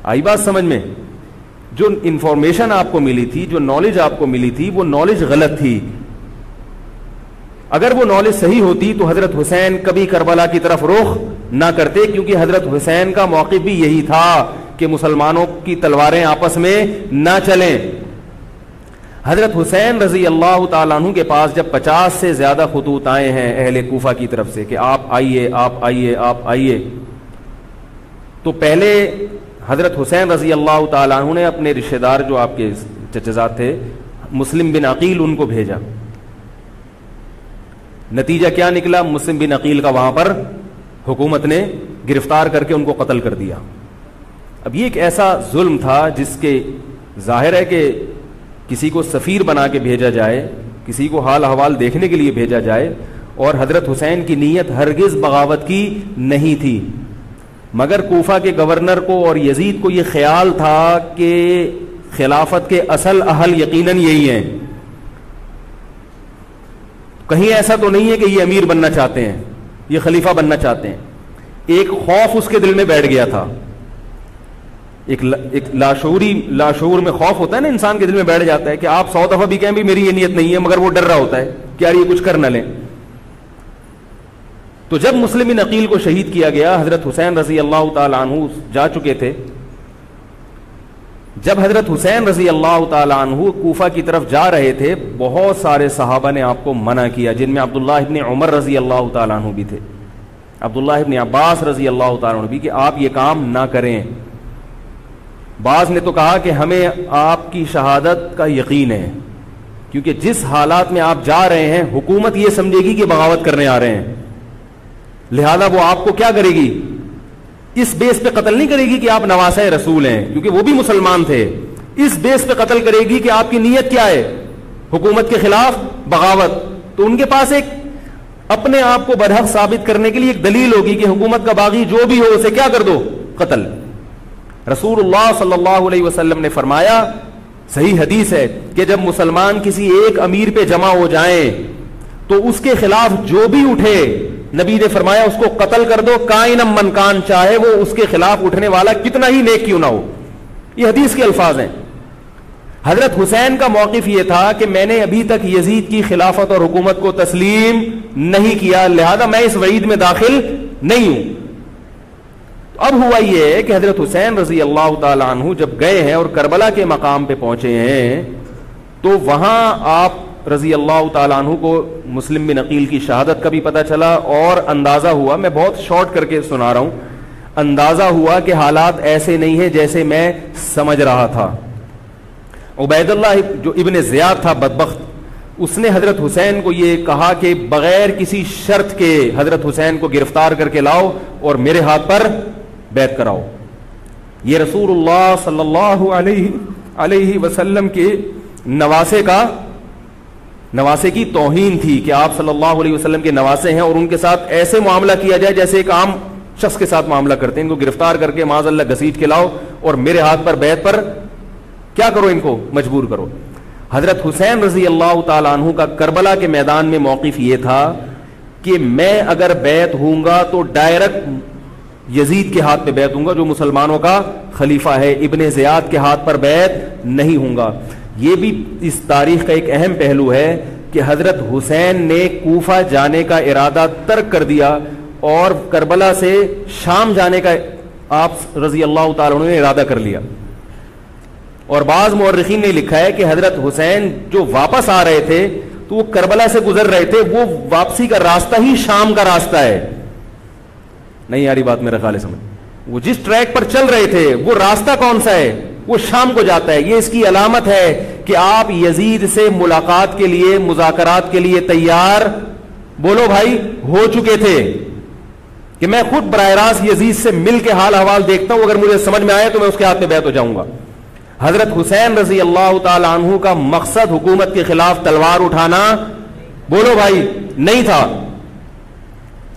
آئی بات سمجھ میں؟ جو انفارمیشن آپ کو ملی تھی, جو نالج آپ کو ملی تھی, وہ نالج غلط تھی. اگر وہ نالج صحیح ہوتی تو حضرت حسین کبھی کربلا کی طرف رخ نہ کرتے, کیونکہ حضرت حسین کا موقف بھی یہی تھا کہ مسلمانوں کی تلواریں آپس میں نہ چلیں. حضرت حسین رضی اللہ تعالیٰ عنہ کے پاس جب 50 سے زیادہ خطوط آئے ہیں اہل کوفہ کی طرف سے کہ آپ آئیے, آپ آئیے, آپ آئیے, تو پہلے حضرت حسین رضی اللہ تعالیٰ عنہ نے اپنے رشتہ دار جو آپ کے چچزاد تھے مسلم بن عقیل, ان کو بھیجا. نتیجہ کیا نکلا؟ مسلم بن عقیل کا وہاں پر حکومت نے گرفتار کر کے ان کو قتل کر دیا. اب یہ ایک ایسا ظلم تھا جس کے ظاہر ہے کہ کسی کو سفیر بنا کے بھیجا جائے, کسی کو حال احوال دیکھنے کے لیے بھیجا جائے, اور حضرت حسین کی نیت ہرگز بغاوت کی نہیں تھی, مگر کوفہ کے گورنر کو اور یزید کو یہ خیال تھا کہ خلافت کے اصل اہل یقیناً یہی ہیں, کہیں ایسا تو نہیں ہے کہ یہ امیر بننا چاہتے ہیں, یہ خلیفہ بننا چاہتے ہیں. ایک خوف اس کے دل میں بیٹھ گیا تھا, ایک لاشعور میں خوف ہوتا ہے نا انسان کے دل میں بیٹھ جاتا ہے کہ آپ 100 دفعہ بھی کہیں بھی میری یہ نیت نہیں ہے, مگر وہ ڈر رہا ہوتا ہے. کہ یار یہ کچھ کر نہ لیں. تو جب مسلم بن عقیل کو شہید کیا گیا، حضرت حسین رضی اللہ تعالی عنہ جا چکے تھے. جب حضرت حسین رضی اللہ تعالی عنہ کوفہ کی طرف جا رہے تھے، بہت سارے صحابہ نے آپ کو منع کیا، جن میں عبداللہ ابن عمر رضی اللہ تعالی عنہ بھی تھے، عبداللہ ابن عباس رضی اللہ تعالی عنہ بھی، کہ آپ یہ کام نہ کریں. بعض نے تو کہا کہ ہمیں آپ کی شہادت کا یقین ہے، کیونکہ جس حالات میں آپ جا رہے ہیں حکومت یہ سمجھے گی کہ بغاوت کرنے آ رہے ہیں، لہذا وہ آپ کو کیا کرے گی، اس بیس پہ قتل نہیں کرے گی کہ آپ نواسہ رسول ہیں، کیونکہ وہ بھی مسلمان تھے. اس بیس پہ قتل کرے گی کہ آپ کی نیت کیا ہے، حکومت کے خلاف بغاوت. تو ان کے پاس ایک اپنے آپ کو برحق ثابت کرنے کے لیے ایک دلیل ہوگی کہ حکومت کا باغی جو بھی ہو اسے کیا کر دو، قتل. رسول اللہ صلی اللہ علیہ وسلم نے فرمایا، صحیح حدیث ہے، کہ جب مسلمان کسی ایک امیر پہ جمع ہو جائیں تو اس کے خلاف جو بھی اٹھے، نبی نے فرمایا اس کو قتل کر دو، کائنم من کان، چاہے وہ اس کے خلاف اٹھنے والا کتنا ہی نیک کیوں نہ ہو. یہ حدیث کے الفاظ ہیں. حضرت حسین کا موقف یہ تھا کہ میں نے ابھی تک یزید کی خلافت اور حکومت کو تسلیم نہیں کیا، لہذا میں اس وعید میں داخل نہیں ہوں. اب ہوا یہ کہ حضرت حسین رضی اللہ تعالی عنہ جب گئے ہیں اور کربلا کے مقام پہ پہنچے ہیں تو وہاں آپ رضی اللہ تعالیٰ عنہ کو مسلم بن عقیل کی شہادت کا بھی پتہ چلا، اور اندازہ ہوا، میں بہت شارٹ کر کے سنا رہا ہوں، اندازہ ہوا کہ حالات ایسے نہیں ہیں جیسے میں سمجھ رہا تھا. عبید اللہ جو ابن زیاد تھا بدبخت، اس نے حضرت حسین کو یہ کہا کہ بغیر کسی شرط کے حضرت حسین کو گرفتار کر کے لاؤ اور میرے ہاتھ پر بیعت کراؤ. یہ رسول اللہ صلی اللہ علیہ وسلم کے نواسے کی توہین تھی کہ آپ صلی اللہ علیہ وسلم کے نواسے ہیں اور ان کے ساتھ ایسے معاملہ کیا جائے جیسے ایک عام شخص کے ساتھ معاملہ کرتے ہیں. ان کو گرفتار کر کے معاذ اللہ گھسیٹ کے لاؤ اور میرے ہاتھ پر بیعت پر کیا کرو، ان کو مجبور کرو. حضرت حسین رضی اللہ تعالیٰ عنہ کا کربلا کے میدان میں موقف یہ تھا کہ میں اگر بیعت ہوں گا تو ڈائریکٹ یزید کے ہاتھ پہ بیعت ہوں گا جو مسلمانوں کا خلیفہ ہے، ابن زیاد کے ہاتھ پر بیعت نہیں ہوں گا. یہ بھی اس تاریخ کا ایک اہم پہلو ہے کہ حضرت حسین نے کوفہ جانے کا ارادہ ترک کر دیا اور کربلا سے شام جانے کا آپ رضی اللہ تعالیٰ عنہ نے ارادہ کر لیا. اور بعض مورخین نے لکھا ہے کہ حضرت حسین جو واپس آ رہے تھے تو وہ کربلا سے گزر رہے تھے، وہ واپسی کا راستہ ہی شام کا راستہ ہے. نہیں یاری بات میرا خیال ہے سمجھ، وہ جس ٹریک پر چل رہے تھے وہ راستہ کون سا ہے، وہ شام کو جاتا ہے. یہ اس کی علامت ہے کہ آپ یزید سے ملاقات کے لیے، مذاکرات کے لیے تیار بولو بھائی ہو چکے تھے کہ میں خود براہ راست یزید سے مل کے حال احوال دیکھتا ہوں، اگر مجھے سمجھ میں آئے تو میں اس کے ہاتھ میں بیعت ہو جاؤں گا. حضرت حسین رضی اللہ تعالی عنہ کا مقصد حکومت کے خلاف تلوار اٹھانا بولو بھائی نہیں تھا،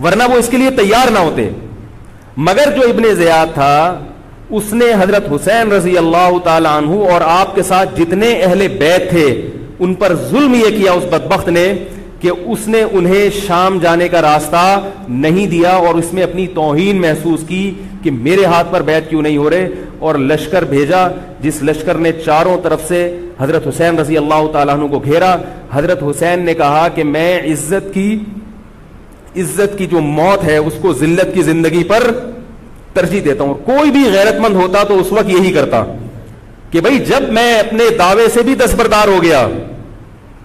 ورنہ وہ اس کے لیے تیار نہ ہوتے. مگر جو ابن زیاد تھا اس نے حضرت حسین رضی اللہ تعالی عنہ اور آپ کے ساتھ جتنے اہل بیت تھے ان پر ظلم یہ کیا اس بدبخت نے کہ اس نے انہیں شام جانے کا راستہ نہیں دیا اور اس میں اپنی توہین محسوس کی کہ میرے ہاتھ پر بیعت کیوں نہیں ہو رہے، اور لشکر بھیجا جس لشکر نے چاروں طرف سے حضرت حسین رضی اللہ تعالیٰ عنہ کو گھیرا. حضرت حسین نے کہا کہ میں عزت کی جو موت ہے اس کو ذلت کی زندگی پر ترجیح دیتا ہوں. کوئی بھی غیرت مند ہوتا تو اس وقت یہی کرتا کہ بھئی جب میں اپنے دعوے سے بھی دستبردار ہو گیا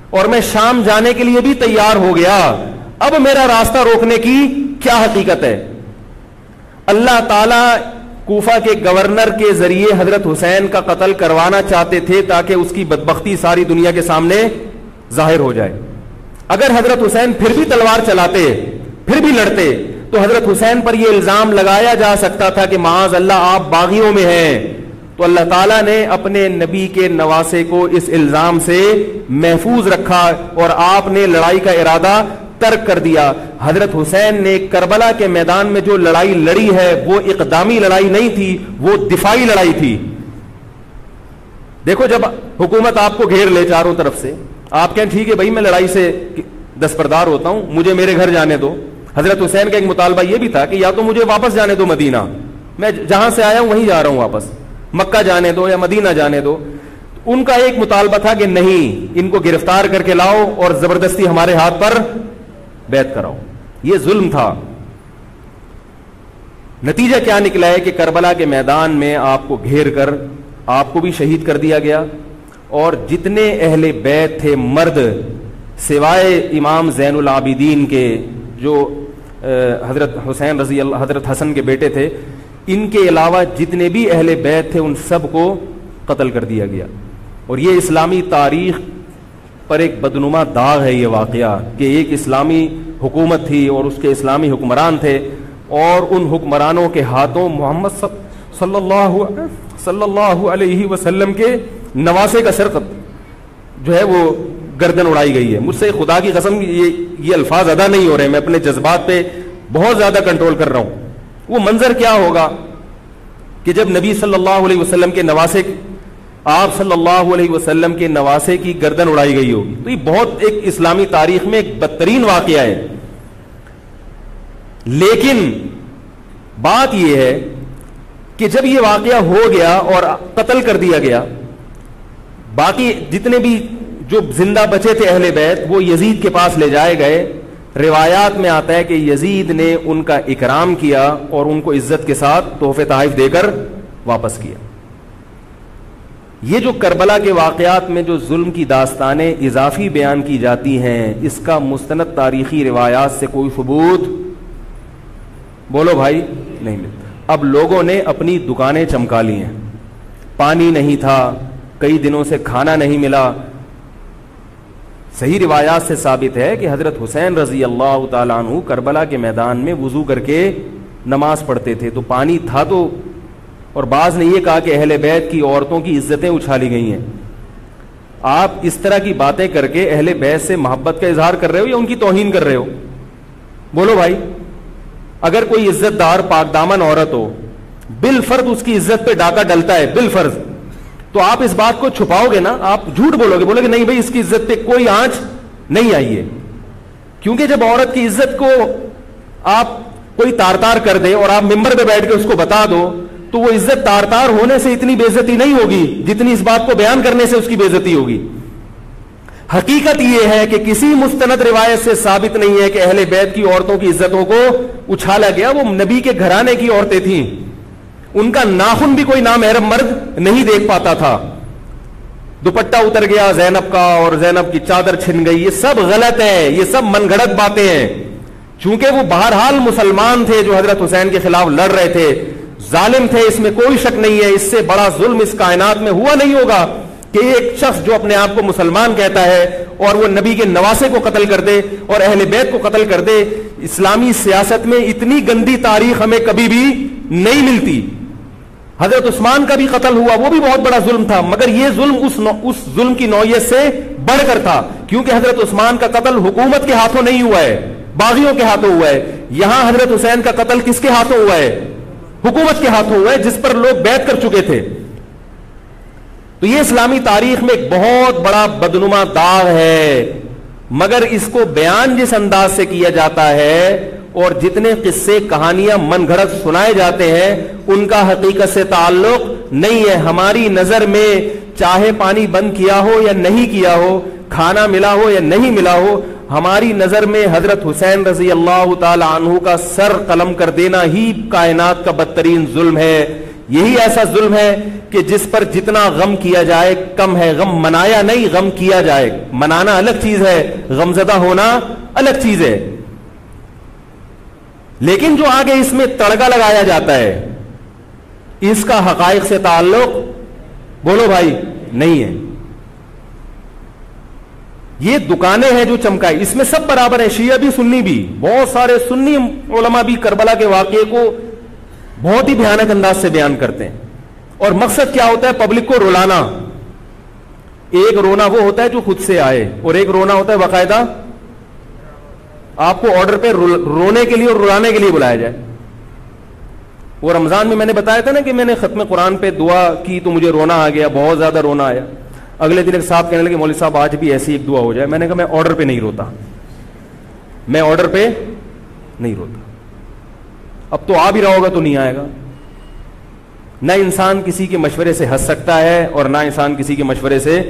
اور میں شام جانے کے لیے بھی تیار ہو گیا، اب میرا راستہ روکنے کی کیا حقیقت ہے. اللہ تعالی کوفہ کے گورنر کے ذریعے حضرت حسین کا قتل کروانا چاہتے تھے تاکہ اس کی بدبختی ساری دنیا کے سامنے ظاہر ہو جائے. اگر حضرت حسین پھر بھی تلوار چلاتے، پھر بھی لڑتے، تو حضرت حسین پر یہ الزام لگایا جا سکتا تھا کہ معاذ اللہ آپ باغیوں میں ہیں. تو اللہ تعالیٰ نے اپنے نبی کے نواسے کو اس الزام سے محفوظ رکھا اور آپ نے لڑائی کا ارادہ ترک کر دیا. حضرت حسین نے کربلا کے میدان میں جو لڑائی لڑی ہے وہ اقدامی لڑائی نہیں تھی، وہ دفاعی لڑائی تھی. دیکھو جب حکومت آپ کو گھیر لے چاروں طرف سے، آپ کہیں ٹھیک ہے بھائی میں لڑائی سے دستبردار ہوتا ہوں، مجھے میرے گھر جانے دو. حضرت حسین کا ایک مطالبہ یہ بھی تھا کہ یا تو مجھے واپس جانے دو مدینہ، میں جہاں سے آیا ہوں وہیں جا رہا ہوں واپس، مکہ جانے دو یا مدینہ جانے دو. ان کا ایک مطالبہ تھا کہ نہیں، ان کو گرفتار کر کے لاؤ اور زبردستی ہمارے ہاتھ پر بیعت کراؤ. یہ ظلم تھا. نتیجہ کیا نکلا ہے کہ کربلا کے میدان میں آپ کو گھیر کر آپ کو بھی شہید کر دیا گیا، اور جتنے اہل بیت تھے مرد سوائے امام زین العابدین کے جو حضرت حسین رضی اللہ، حضرت حسن کے بیٹے تھے، ان کے علاوہ جتنے بھی اہل بیت تھے ان سب کو قتل کر دیا گیا. اور یہ اسلامی تاریخ پر ایک بدنما داغ ہے یہ واقعہ کہ ایک اسلامی حکومت تھی اور اس کے اسلامی حکمران تھے، اور ان حکمرانوں کے ہاتھوں محمد صلی اللہ علیہ وسلم کے نواسے کا سر جو ہے وہ گردن اڑائی گئی ہے. مجھ سے خدا کی قسم یہ الفاظ ادا نہیں ہو رہے، میں اپنے جذبات پہ بہت زیادہ کنٹرول کر رہا ہوں. وہ منظر کیا ہوگا کہ جب نبی صلی اللہ علیہ وسلم کے نواسے، آپ صلی اللہ علیہ وسلم کے نواسے کی گردن اڑائی گئی ہوگی. تو یہ بہت ایک اسلامی تاریخ میں ایک بدترین واقعہ ہے. لیکن بات یہ ہے کہ جب یہ واقعہ ہو گیا اور قتل کر دیا گیا، باقی جتنے بھی جو زندہ بچے تھے اہل بیت وہ یزید کے پاس لے جائے گئے. روایات میں آتا ہے کہ یزید نے ان کا اکرام کیا اور ان کو عزت کے ساتھ تحفے تحائف دے کر واپس کیا. یہ جو کربلا کے واقعات میں جو ظلم کی داستانیں اضافی بیان کی جاتی ہیں، اس کا مستند تاریخی روایات سے کوئی ثبوت بولو بھائی نہیں ملتا. اب لوگوں نے اپنی دکانیں چمکا لی ہیں، پانی نہیں تھا، کئی دنوں سے کھانا نہیں ملا. صحیح روایات سے ثابت ہے کہ حضرت حسین رضی اللہ تعالیٰ عنہ کربلا کے میدان میں وضو کر کے نماز پڑھتے تھے تو پانی تھا تو، اور بعض نے یہ کہا کہ اہل بیت کی عورتوں کی عزتیں اچھالی گئی ہیں. آپ اس طرح کی باتیں کر کے اہل بیت سے محبت کا اظہار کر رہے ہو یا ان کی توہین کر رہے ہو؟ بولو بھائی. اگر کوئی عزت دار پاک دامن عورت ہو، بالفرض اس کی عزت پہ ڈاکہ ڈلتا ہے بالفرض، تو آپ اس بات کو چھپاؤ گے نا، آپ جھوٹ بولو گے، بولو گے نہیں بھائی اس کی عزت پہ کوئی آنچ نہیں آئی ہے. کیونکہ جب عورت کی عزت کو آپ کوئی تار تار کر دے اور آپ ممبر پہ بیٹھ کے اس کو بتا دو تو وہ عزت تار تار ہونے سے اتنی بے عزتی نہیں ہوگی جتنی اس بات کو بیان کرنے سے اس کی بے عزتی ہوگی. حقیقت یہ ہے کہ کسی مستند روایت سے ثابت نہیں ہے کہ اہل بیت کی عورتوں کی عزتوں کو اچھالا گیا. وہ نبی کے گھرانے کی عورتیں تھیں، ان کا ناخن بھی کوئی نامحرم مرد نہیں دیکھ پاتا تھا. دوپٹہ اتر گیا زینب کا اور زینب کی چادر چھن گئی، یہ سب غلط ہے، یہ سب من گھڑت باتیں ہیں. چونکہ وہ بہرحال مسلمان تھے جو حضرت حسین کے خلاف لڑ رہے تھے، ظالم تھے، اس میں کوئی شک نہیں ہے. اس سے بڑا ظلم اس کائنات میں ہوا نہیں ہوگا کہ ایک شخص جو اپنے آپ کو مسلمان کہتا ہے اور وہ نبی کے نواسے کو قتل کر دے اور اہل بیت کو قتل کر دے. اسلامی سیاست میں اتنی گندی تاریخ ہمیں کبھی بھی نہیں ملتی. حضرت عثمان کا بھی قتل ہوا، وہ بھی بہت بڑا ظلم تھا، مگر یہ ظلم اس ظلم کی نوعیت سے بڑھ کر تھا، کیونکہ حضرت عثمان کا قتل حکومت کے ہاتھوں نہیں ہوا ہے، باغیوں کے ہاتھوں ہوا ہے. یہاں حضرت حسین کا قتل کس کے ہاتھوں ہوا ہے؟ حکومت کے ہاتھوں ہوا ہے جس پر لوگ بیعت کر چکے تھے. تو یہ اسلامی تاریخ میں ایک بہت بڑا بدنما داغ ہے، مگر اس کو بیان جس انداز سے کیا جاتا ہے اور جتنے قصے کہانیاں من گھڑت سنائے جاتے ہیں ان کا حقیقت سے تعلق نہیں ہے. ہماری نظر میں چاہے پانی بند کیا ہو یا نہیں کیا ہو، کھانا ملا ہو یا نہیں ملا ہو، ہماری نظر میں حضرت حسین رضی اللہ تعالی عنہ کا سر قلم کر دینا ہی کائنات کا بدترین ظلم ہے. یہی ایسا ظلم ہے کہ جس پر جتنا غم کیا جائے کم ہے. غم منایا نہیں، غم کیا جائے. منانا الگ چیز ہے، غمزدہ ہونا الگ چیز ہے. لیکن جو آگے اس میں تڑکا لگایا جاتا ہے اس کا حقائق سے تعلق بولو بھائی نہیں ہے. یہ دکانیں ہیں جو چمکائی، اس میں سب برابر ہیں، شیعہ بھی سنی بھی. بہت سارے سنی علماء بھی کربلا کے واقعے کو بہت ہی بھیانک انداز سے بیان کرتے ہیں. اور مقصد کیا ہوتا ہے؟ پبلک کو رلانا. ایک رونا وہ ہوتا ہے جو خود سے آئے اور ایک رونا ہوتا ہے باقاعدہ آپ کو آرڈر پہ رونے کے لیے اور رلانے کے لیے بلایا جائے. وہ رمضان میں نے بتایا تھا نا کہ میں نے ختم قرآن پہ دعا کی تو مجھے رونا آ گیا، بہت زیادہ رونا آیا. اگلے دن ایک صاحب کہنے لگے مولوی صاحب آج بھی ایسی ایک دعا ہو جائے. میں نے کہا میں آرڈر پہ نہیں روتا، میں آرڈر پہ نہیں روتا. اب تو آ بھی رہا ہوگا تو نہیں آئے گا. نہ انسان کسی کے مشورے سے ہنس سکتا ہے اور نہ انسان کسی کے مشورے سے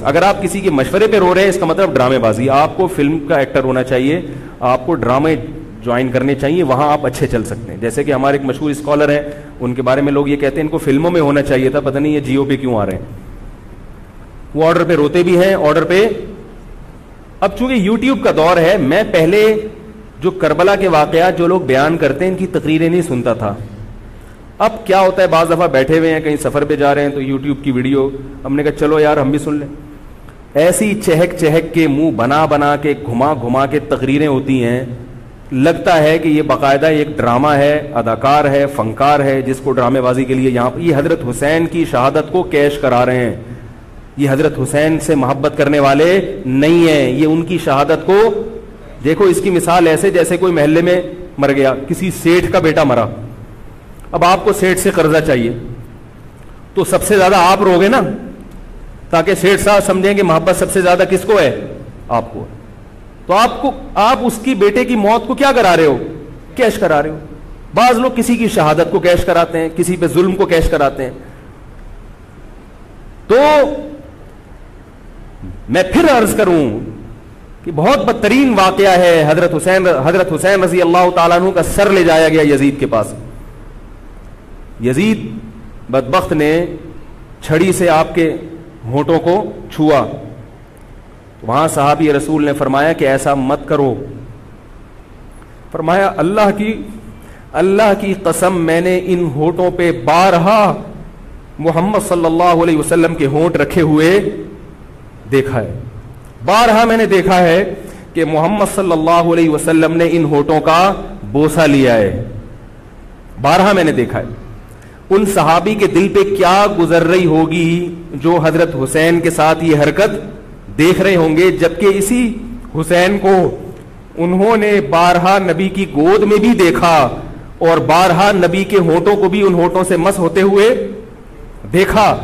اگر آپ کسی کے مشورے پہ رو رہے ہیں اس کا مطلب ڈرامے بازی. آپ کو فلم کا ایکٹر ہونا چاہیے, آپ کو ڈرامے جوائن کرنے چاہیے, وہاں آپ اچھے چل سکتے ہیں. جیسے کہ ہمارے ایک مشہور اسکالر ہیں, ان کے بارے میں لوگ یہ کہتے ہیں ان کو فلموں میں ہونا چاہیے تھا, پتہ نہیں یہ جیو پہ کیوں آ رہے ہیں. وہ آرڈر پہ روتے بھی ہیں, آرڈر پہ. اب چونکہ یوٹیوب کا دور ہے, میں پہلے جو کربلا کے واقعات جو لوگ بیان کرتے ہیں ان کی تقریریں نہیں سنتا تھا. اب کیا ہوتا ہے, بعض دفعہ بیٹھے ہوئے ہیں کہیں سفر پہ جا رہے ہیں تو یوٹیوب کی ویڈیو, ہم نے کہا چلو یار ہم بھی سن لیں. ایسی چہک چہک کے منہ بنا بنا کے گھما گھما کے تقریریں ہوتی ہیں, لگتا ہے کہ یہ باقاعدہ ایک ڈرامہ ہے, اداکار ہے, فنکار ہے, جس کو ڈرامے بازی کے لیے یہاں یہ حضرت حسین کی شہادت کو کیش کرا رہے ہیں. یہ حضرت حسین سے محبت کرنے والے نہیں ہیں, یہ ان کی شہادت کو دیکھو. اس کی مثال ایسے جیسے کوئی محلے میں مر گیا, کسی سیٹھ کا بیٹا مرا, اب آپ کو سیٹھ سے قرضہ چاہیے تو سب سے زیادہ آپ روگے نا, تاکہ سیٹھ صاحب سمجھیں کہ محبت سب سے زیادہ کس کو ہے, آپ کو. تو آپ اس کی بیٹے کی موت کو کیا کرا رہے ہو, کیش کرا رہے ہو. بعض لوگ کسی کی شہادت کو کیش کراتے ہیں, کسی پہ ظلم کو کیش کراتے ہیں. تو میں پھر عرض کروں کہ بہت بدترین واقعہ ہے. حضرت حسین رضی اللہ تعالیٰ عنہ کا سر لے جایا گیا یزید کے پاس. یزید بدبخت نے چھڑی سے آپ کے ہونٹوں کو چھوا. وہاں صحابی رسول نے فرمایا کہ ایسا مت کرو. فرمایا اللہ کی قسم میں نے ان ہونٹوں پہ بارہا محمد صلی اللہ علیہ وسلم کے ہونٹ رکھے ہوئے دیکھا ہے. بارہا میں نے دیکھا ہے کہ محمد صلی اللہ علیہ وسلم نے ان ہونٹوں کا بوسہ لیا ہے. بارہا میں نے دیکھا ہے. ان صحابی کے دل پہ کیا گزر رہی ہوگی جو حضرت حسین کے ساتھ یہ حرکت دیکھ رہے ہوں گے, جبکہ اسی حسین کو انہوں نے بارہا نبی کی گود میں بھی دیکھا اور بارہا نبی کے ہونٹوں کو بھی ان ہونٹوں سے مس ہوتے ہوئے دیکھا.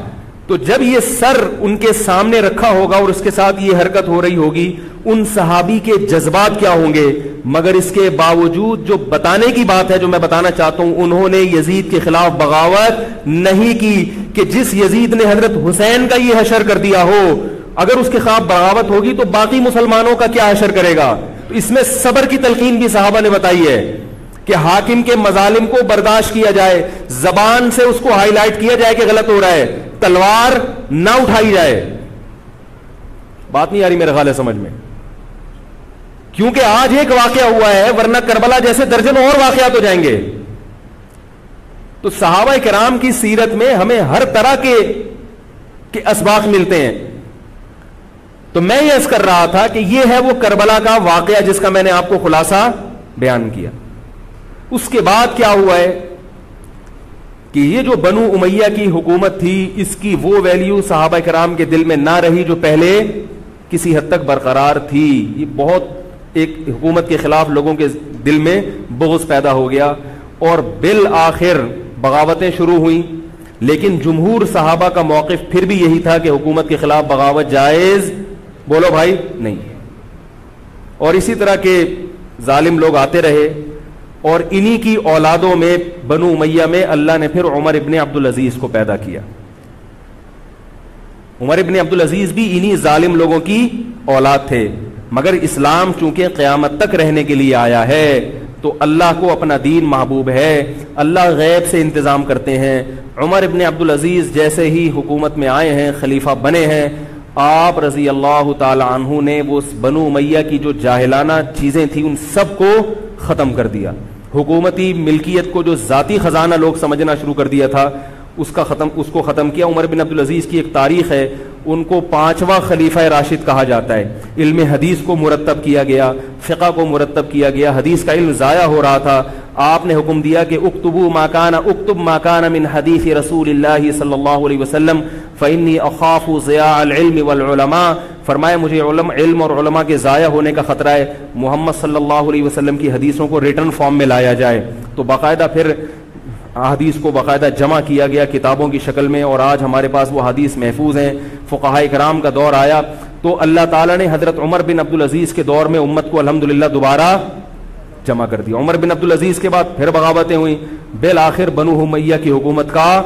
تو جب یہ سر ان کے سامنے رکھا ہوگا اور اس کے ساتھ یہ حرکت ہو رہی ہوگی, ان صحابی کے جذبات کیا ہوں گے. مگر اس کے باوجود جو بتانے کی بات ہے, جو میں بتانا چاہتا ہوں, انہوں نے یزید کے خلاف بغاوت نہیں کی کہ جس یزید نے حضرت حسین کا یہ حشر کر دیا ہو, اگر اس کے خلاف بغاوت ہوگی تو باقی مسلمانوں کا کیا حشر کرے گا. تو اس میں صبر کی تلقین بھی صحابہ نے بتائی ہے کہ حاکم کے مظالم کو برداشت کیا جائے, زبان سے اس کو ہائی لائٹ کیا جائے کہ غلط ہو رہا ہے, تلوار نہ اٹھائی جائے. بات نہیں آ رہی میرے خیال ہے سمجھ میں, کیونکہ آج ایک واقعہ ہوا ہے, ورنہ کربلا جیسے درجنوں اور واقعات ہو جائیں گے. تو صحابہ کرام کی سیرت میں ہمیں ہر طرح کے اسباق ملتے ہیں. تو میں یہ عرض کر رہا تھا کہ یہ ہے وہ کربلا کا واقعہ جس کا میں نے آپ کو خلاصہ بیان کیا. اس کے بعد کیا ہوا ہے کہ یہ جو بنو امیہ کی حکومت تھی, اس کی وہ ویلیو صحابہ کرام کے دل میں نہ رہی جو پہلے کسی حد تک برقرار تھی. یہ بہت ایک حکومت کے خلاف لوگوں کے دل میں بغض پیدا ہو گیا اور بالآخر بغاوتیں شروع ہوئیں. لیکن جمہور صحابہ کا موقف پھر بھی یہی تھا کہ حکومت کے خلاف بغاوت جائز, بولو بھائی, نہیں. اور اسی طرح کے ظالم لوگ آتے رہے, اور انہی کی اولادوں میں بنو امیہ میں اللہ نے پھر عمر ابن عبدالعزیز کو پیدا کیا. عمر ابن عبدالعزیز بھی انہی ظالم لوگوں کی اولاد تھے, مگر اسلام چونکہ قیامت تک رہنے کے لیے آیا ہے تو اللہ کو اپنا دین محبوب ہے, اللہ غیب سے انتظام کرتے ہیں. عمر ابن عبدالعزیز جیسے ہی حکومت میں آئے ہیں, خلیفہ بنے ہیں, آپ رضی اللہ تعالی عنہ نے وہ بنو امیہ کی جو جاہلانہ چیزیں تھیں ان سب کو ختم کر دیا. حکومتی ملکیت کو جو ذاتی خزانہ لوگ سمجھنا شروع کر دیا تھا اس کو ختم کیا. عمر بن عبدالعزیز کی ایک تاریخ ہے, ان کو 5واں خلیفہ راشد کہا جاتا ہے. علم حدیث کو مرتب کیا گیا, فقہ کو مرتب کیا گیا, حدیث کا علم ضائع ہو رہا تھا. آپ نے حکم دیا کہ اکتب ما کان من حدیث رسول اللہ صلی اللہ علیہ وسلم فإنی اخاف ضیاع العلم والعلماء. فرمایا مجھے علم اور علماء کے ضائع ہونے کا خطرہ ہے, محمد صلی اللہ علیہ وسلم کی حدیثوں کو ریٹن فارم میں لایا جائے. تو باقاعدہ پھر حدیث کو باقاعدہ جمع کیا گیا کتابوں کی شکل میں, اور آج ہمارے پاس وہ حدیث محفوظ ہیں. فقہاء کرام کا دور آیا تو اللہ تعالیٰ نے حضرت عمر بن عبدالعزیز کے دور میں امت کو الحمدللہ دوبارہ جمع کر دیا. عمر بن عبدالعزیز کے بعد پھر بغاوتیں ہوئیں, بالآخر بنو امیہ کی حکومت کا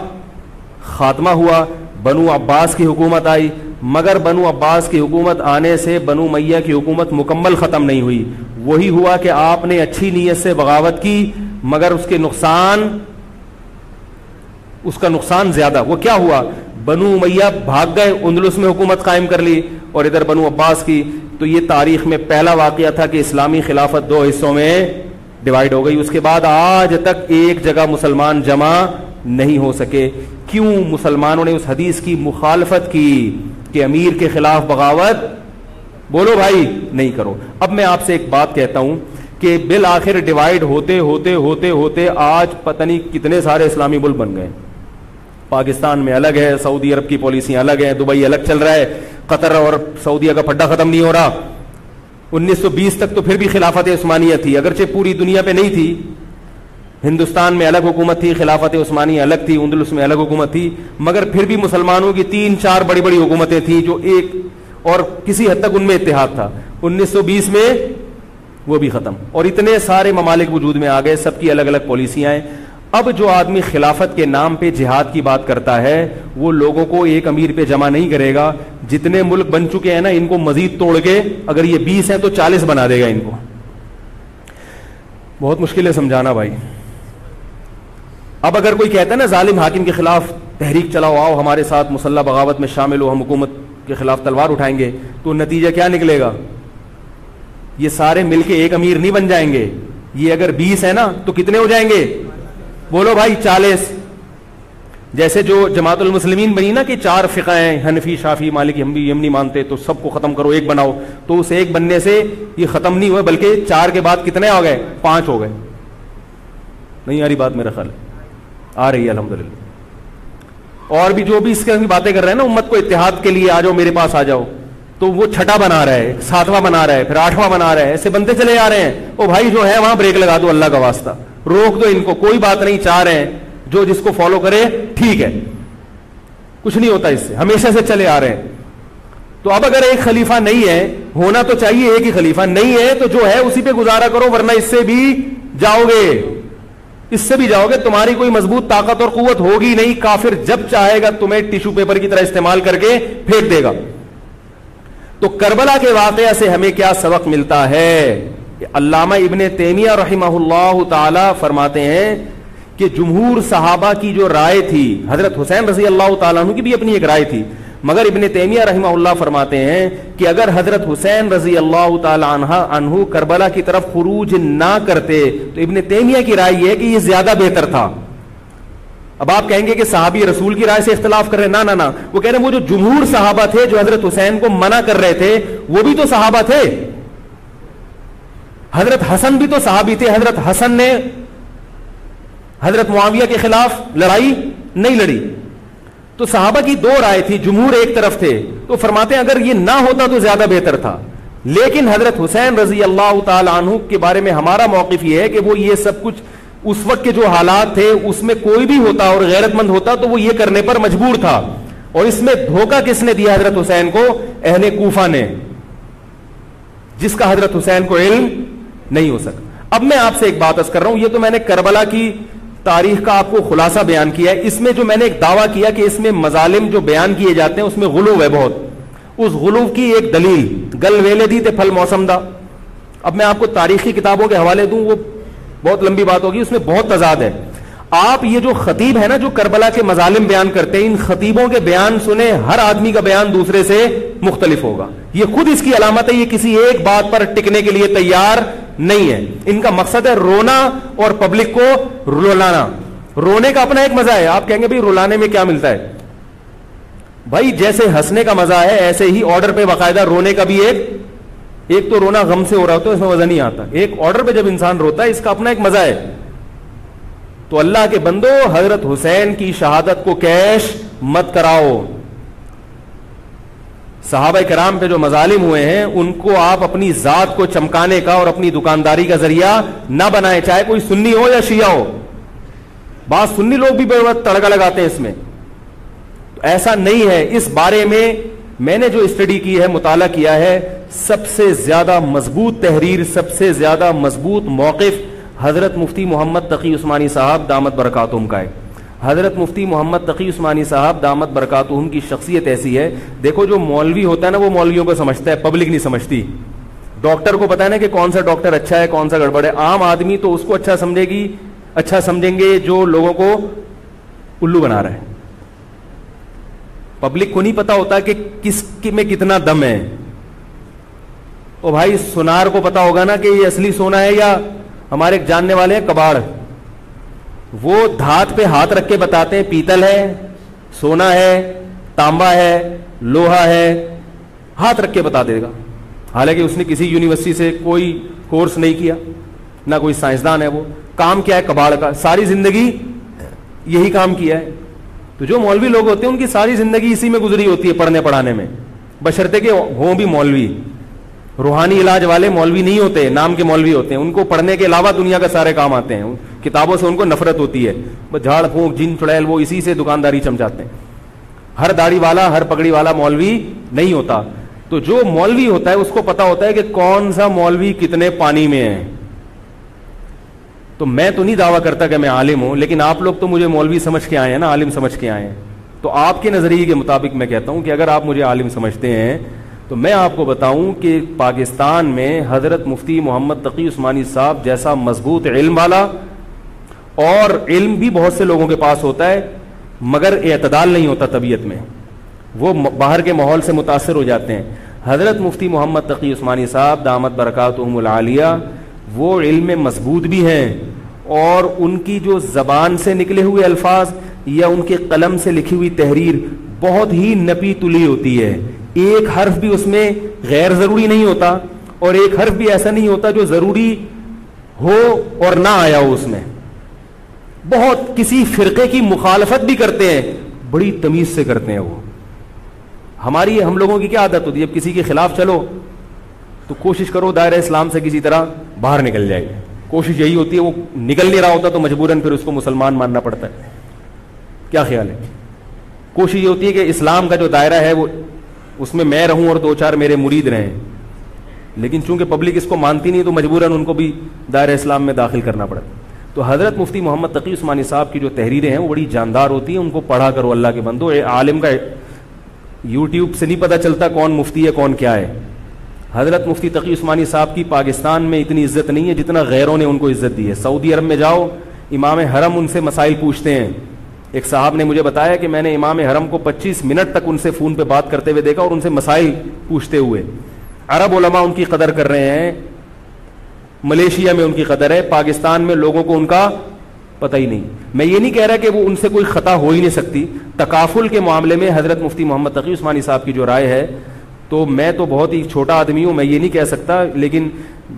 خاتمہ ہوا, بنو عباس کی حکومت آئی, مگر بنو عباس کی حکومت آنے سے بنو امیہ کی حکومت مکمل ختم نہیں ہوئی. وہی ہوا کہ آپ نے اچھی نیت سے بغاوت کی, مگر اس کا نقصان زیادہ. وہ کیا ہوا, بنو امیہ بھاگ گئے, اندلس میں حکومت قائم کر لی, اور ادھر بنو عباس کی. تو یہ تاریخ میں پہلا واقعہ تھا کہ اسلامی خلافت دو حصوں میں ڈیوائیڈ ہو گئی. اس کے بعد آج تک ایک جگہ مسلمان جمع نہیں ہو سکے. کیوں؟ مسلمانوں نے اس حدیث کی مخالفت کی کہ امیر کے خلاف بغاوت, بولو بھائی, نہیں کرو. اب میں آپ سے ایک بات کہتا ہوں کہ بالآخر ڈیوائیڈ ہوتے ہوتے ہوتے ہوتے آج پتہ نہیں کتنے سارے اسلامی ملک بن گئے. پاکستان میں الگ ہے, سعودی عرب کی پالیسیاں الگ ہیں, دبئی الگ چل رہا ہے, قطر اور سعودیہ کا پھڈا ختم نہیں ہو رہا. 1920 تک تو پھر بھی خلافت عثمانیہ تھی, اگرچہ پوری دنیا پہ نہیں تھی. ہندوستان میں الگ حکومت تھی, خلافت عثمانیہ الگ تھی, اندلس میں الگ حکومت تھی, مگر پھر بھی مسلمانوں کی 3-4 بڑی بڑی حکومتیں تھیں جو ایک, اور کسی حد تک ان میں اتحاد تھا. 1920 میں وہ بھی ختم, اور اتنے سارے ممالک وجود میں آ گئے, سب کی الگ الگ پالیسیاں ہیں. اب جو آدمی خلافت کے نام پہ جہاد کی بات کرتا ہے وہ لوگوں کو ایک امیر پہ جمع نہیں کرے گا. جتنے ملک بن چکے ہیں نا, ان کو مزید توڑ کے, اگر یہ 20 ہیں تو 40 بنا دے گا ان کو. بہت مشکل ہے سمجھانا بھائی. اب اگر کوئی کہتا ہے نا ظالم حاکم کے خلاف تحریک چلاؤ, آؤ ہمارے ساتھ مسلح بغاوت میں شامل ہو, ہم حکومت کے خلاف تلوار اٹھائیں گے, تو نتیجہ کیا نکلے گا؟ یہ سارے مل کے ایک امیر نہیں بن جائیں گے. یہ اگر 20 ہے نا تو کتنے ہو جائیں گے؟ بولو بھائی 40. جیسے جو جماعت المسلمین بنی نا کہ 4 فقہ ہیں, حنفی, شافعی, مالکی, ہم نہیں مانتے, تو سب کو ختم کرو, ایک بناؤ. تو اس ایک بننے سے یہ ختم نہیں ہوئے, بلکہ 4 کے بعد کتنے ہو گئے؟ 5 ہو گئے. نہیں آ رہی بات میرا خیال؟ آ رہی ہے الحمدللہ. اور بھی جو بھی اس کی باتیں کر رہے ہیں نا, امت کو اتحاد کے لیے آ جاؤ, میرے پاس آ جاؤ, تو وہ 6واں بنا رہا ہے, 7واں بنا رہا ہے, پھر 8واں بنا رہا ہے, ایسے بنتے چلے جا رہے ہیں. او بھائی جو ہے وہاں بریک لگا دو, اللہ کا واسطہ روک دو ان کو, کوئی بات نہیں, 4 ہیں, جو جس کو فالو کرے ٹھیک ہے, کچھ نہیں ہوتا اس سے, ہمیشہ سے چلے آ رہے ہیں. تو اب اگر ایک خلیفہ نہیں ہے, ہونا تو چاہیے ایک ہی خلیفہ, نہیں ہے تو جو ہے اسی پہ گزارا کرو, ورنہ اس سے بھی جاؤ گے, تمہاری کوئی مضبوط طاقت اور قوت ہوگی نہیں. کافر جب چاہے گا تمہیں ٹیشو پیپر کی طرح استعمال کر کے پھینک دے گا. تو کربلا کے واقعہ سے ہمیں کیا سبق ملتا ہے؟ علامہ ابن تیمیہ رحمہ اللہ تعالی فرماتے ہیں کہ جمہور صحابہ کی جو رائے تھی, حضرت حسین رضی اللہ تعالیٰ عنہ کی بھی اپنی ایک رائے تھی, مگر ابن تیمیہ رحمہ اللہ فرماتے ہیں کہ اگر حضرت حسین رضی اللہ تعالیٰ عنہ کربلا کی طرف خروج نہ کرتے تو ابن تیمیہ کی رائے یہ ہے کہ یہ زیادہ بہتر تھا. اب آپ کہیں گے کہ صحابی رسول کی رائے سے اختلاف کر رہے ہیں, نہ, وہ کہہ رہے ہیں وہ جو جمہور صحابہ تھے جو حضرت حسین کو منع کر رہے تھے وہ بھی تو صحابہ تھے. حضرت حسن بھی تو صحابی تھے. حضرت حسن نے حضرت معاویہ کے خلاف لڑائی نہیں لڑی. تو صحابہ کی 2 رائے تھی, جمہور ایک طرف تھے. تو فرماتے ہیں اگر یہ نہ ہوتا تو زیادہ بہتر تھا. لیکن حضرت حسین رضی اللہ تعالی عنہ کے بارے میں ہمارا موقف یہ ہے کہ وہ یہ سب کچھ اس وقت کے جو حالات تھے اس میں کوئی بھی ہوتا اور غیرت مند ہوتا تو وہ یہ کرنے پر مجبور تھا. اور اس میں دھوکہ کس نے دیا حضرت حسین کو؟ اہل کوفہ نے, جس کا حضرت حسین کو علم نہیں ہو سکا. اب میں آپ سے ایک بات عرض کر رہا ہوں, یہ تو میں نے کربلا کی تاریخ کا آپ کو خلاصہ بیان کیا ہے. اس میں جو میں نے ایک دعویٰ کیا کہ اس میں مظالم جو بیان کیے جاتے ہیں اس میں غلو ہے بہت, اس غلو کی ایک دلیل گل ویلے دی تے پھل موسم دا. اب میں آپ کو تاریخی کتابوں کے حوالے دوں, وہ بہت لمبی بات ہوگی, اس میں بہت تضاد ہے. آپ یہ جو خطیب ہے نا جو کربلا کے مظالم بیان کرتے ہیں, ان خطیبوں کے بیان سنیں, ہر آدمی کا بیان دوسرے سے مختلف ہوگا. یہ خود اس کی علامت ہے, یہ کسی ایک بات پر ٹکنے کے لیے تیار نہیں ہے. ان کا مقصد ہے رونا اور پبلک کو رلانا. رونے کا اپنا ایک مزہ ہے. آپ کہیں گے بھائی رلانے میں کیا ملتا ہے؟ بھائی جیسے ہنسنے کا مزہ ہے ایسے ہی آرڈر پہ باقاعدہ رونے کا بھی ایک تو رونا غم سے ہو رہا ہوتا ہے, اس میں مزہ نہیں آتا. ایک آرڈر پہ جب انسان روتا ہے اس کا اپنا ایک مزہ ہے. تو اللہ کے بندو, حضرت حسین کی شہادت کو کیش مت کراؤ. صحابہ کرام پہ جو مظالم ہوئے ہیں ان کو آپ اپنی ذات کو چمکانے کا اور اپنی دکانداری کا ذریعہ نہ بنائیں, چاہے کوئی سنی ہو یا شیعہ ہو. بعض سنی لوگ بھی بے وقت تڑکا لگاتے ہیں اس میں. ایسا نہیں ہے. اس بارے میں نے جو اسٹڈی کی ہے, مطالعہ کیا ہے, سب سے زیادہ مضبوط تحریر, سب سے زیادہ مضبوط موقف حضرت مفتی محمد تقی عثمانی صاحب دامت برکاتہم کا ہے. حضرت مفتی محمد تقی عثمانی صاحب دامت برکاتہم کی شخصیت ایسی ہے، دیکھو جو مولوی ہوتا ہے نا وہ مولویوں کو سمجھتا ہے، پبلک نہیں سمجھتی. ڈاکٹر کو پتا ہے نا کہ کون سا ڈاکٹر اچھا ہے کون سا گڑبڑ ہے. عام آدمی تو اس کو اچھا سمجھے گی، اچھا سمجھیں گے جو لوگوں کو الو بنا رہا ہے. پبلک کو نہیں پتا ہوتا کہ کس میں کتنا دم ہے. او بھائی سونار کو پتا ہوگا نا کہ یہ اصلی سونا ہے یا ہمارے ایک جاننے والے ہیں کباڑ، وہ دھات پہ ہاتھ رکھ کے بتاتے ہیں پیتل ہے، سونا ہے، تانبا ہے، لوہا ہے، ہاتھ رکھ کے بتا دے گا. حالانکہ اس نے کسی یونیورسٹی سے کوئی کورس نہیں کیا، نہ کوئی سائنسدان ہے. وہ کام کیا ہے کباڑ کا، ساری زندگی یہی کام کیا ہے. تو جو مولوی لوگ ہوتے ہیں ان کی ساری زندگی اسی میں گزری ہوتی ہے، پڑھنے پڑھانے میں، بشرطے کہ ہوں بھی مولوی. روحانی علاج والے مولوی نہیں ہوتے، نام کے مولوی ہوتے ہیں. ان کو پڑھنے کے علاوہ دنیا کا سارے کام آتے ہیں. کتابوں سے ان کو نفرت ہوتی ہے، جھاڑ پھونک جن چڑیل وہ اسی سے دکانداری چمچاتے ہیں. ہر داڑھی والا ہر پگڑی والا مولوی نہیں ہوتا. تو جو مولوی ہوتا ہے اس کو پتا ہوتا ہے کہ کون سا مولوی کتنے پانی میں ہے. تو میں تو نہیں دعویٰ کرتا کہ میں عالم ہوں، لیکن آپ لوگ تو مجھے مولوی سمجھ کے آئے ہیں نا، عالم سمجھ کے آئے ہیں. تو آپ کے نظریے کے مطابق میں کہتا ہوں کہ اگر آپ مجھے عالم سمجھتے ہیں تو میں آپ کو بتاؤں کہ پاکستان میں حضرت مفتی محمد تقی عثمانی صاحب جیسا مضبوط علم والا، اور علم بھی بہت سے لوگوں کے پاس ہوتا ہے مگر اعتدال نہیں ہوتا طبیعت میں، وہ باہر کے ماحول سے متاثر ہو جاتے ہیں. حضرت مفتی محمد تقی عثمانی صاحب دامت برکاتہم العالیہ وہ علم میں مضبوط بھی ہیں، اور ان کی جو زبان سے نکلے ہوئے الفاظ یا ان کے قلم سے لکھی ہوئی تحریر بہت ہی نپی تلی ہوتی ہے. ایک حرف بھی اس میں غیر ضروری نہیں ہوتا، اور ایک حرف بھی ایسا نہیں ہوتا جو ضروری ہو اور نہ آیا ہو. اس میں بہت کسی فرقے کی مخالفت بھی کرتے ہیں، بڑی تمیز سے کرتے ہیں. وہ ہم لوگوں کی کیا عادت ہوتی ہے، اب کسی کے خلاف چلو تو کوشش کرو دائرہ اسلام سے کسی طرح باہر نکل جائے. کوشش یہی ہوتی ہے، وہ نکل نہیں رہا ہوتا تو مجبوراً پھر اس کو مسلمان ماننا پڑتا ہے. کیا خیال ہے؟ کوشش یہ ہوتی ہے کہ اسلام کا جو دائرہ ہے وہ اس میں میں رہوں اور دو چار میرے مرید رہیں، لیکن چونکہ پبلک اس کو مانتی نہیں تو مجبوراً ان کو بھی دائرہ اسلام میں داخل کرنا پڑتا. تو حضرت مفتی محمد تقی عثمانی صاحب کی جو تحریریں ہیں وہ بڑی جاندار ہوتی ہیں. ان کو پڑھا کرو اللہ کے بندو. عالم کا یوٹیوب سے نہیں پتہ چلتا کون مفتی ہے کون کیا ہے. حضرت مفتی تقی عثمانی صاحب کی پاکستان میں اتنی عزت نہیں ہے جتنا غیروں نے ان کو عزت دی ہے. سعودی عرب میں جاؤ، امام حرم ان سے مسائل پوچھتے ہیں. ایک صاحب نے مجھے بتایا کہ میں نے امام حرم کو 25 منٹ تک ان سے فون پہ بات کرتے ہوئے دیکھا اور ان سے مسائل پوچھتے ہوئے. عرب علماء ان کی قدر کر رہے ہیں، ملیشیا میں ان کی قدر ہے، پاکستان میں لوگوں کو ان کا پتہ ہی نہیں. میں یہ نہیں کہہ رہا کہ وہ ان سے کوئی خطا ہو ہی نہیں سکتی. تکافل کے معاملے میں حضرت مفتی محمد تقی عثمانی صاحب کی جو رائے ہے، تو میں تو بہت ہی چھوٹا آدمی ہوں، میں یہ نہیں کہہ سکتا، لیکن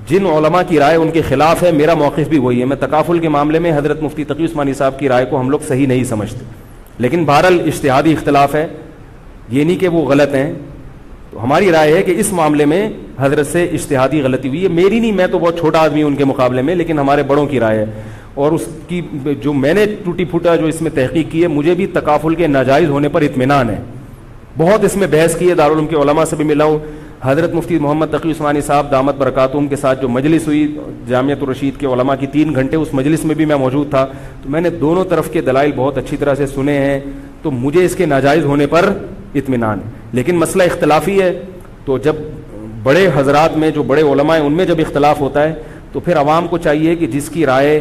جن علماء کی رائے ان کے خلاف ہے میرا موقف بھی وہی ہے. میں تکافل کے معاملے میں حضرت مفتی تقی عثمانی صاحب کی رائے کو ہم لوگ صحیح نہیں سمجھتے، لیکن بہرحال اجتہادی اختلاف ہے، یہ نہیں کہ وہ غلط ہیں. تو ہماری رائے ہے کہ اس معاملے میں حضرت سے اجتہادی غلطی ہوئی ہے. میری نہیں، میں تو بہت چھوٹا آدمی ہوں ان کے مقابلے میں، لیکن ہمارے بڑوں کی رائے ہے. اور اس کی جو میں نے ٹوٹی پھوٹا جو اس میں تحقیق کی ہے، مجھے بھی تکافل کے ناجائز ہونے پر اطمینان ہے. بہت اس میں بحث کی ہے، دارالعلوم کے علماء سے بھی ملا ہوں. حضرت مفتی محمد تقی عثمانی صاحب دامت برکاتہم کے ساتھ جو مجلس ہوئی جامعۃ الرشید کے علماء کی 3 گھنٹے، اس مجلس میں بھی میں موجود تھا. تو میں نے دونوں طرف کے دلائل بہت اچھی طرح سے سنے ہیں، تو مجھے اس کے ناجائز ہونے پر اطمینان ہے. لیکن مسئلہ اختلافی ہے، تو جب بڑے حضرات میں جو بڑے علماء ہیں ان میں جب اختلاف ہوتا ہے تو پھر عوام کو چاہیے کہ جس کی رائے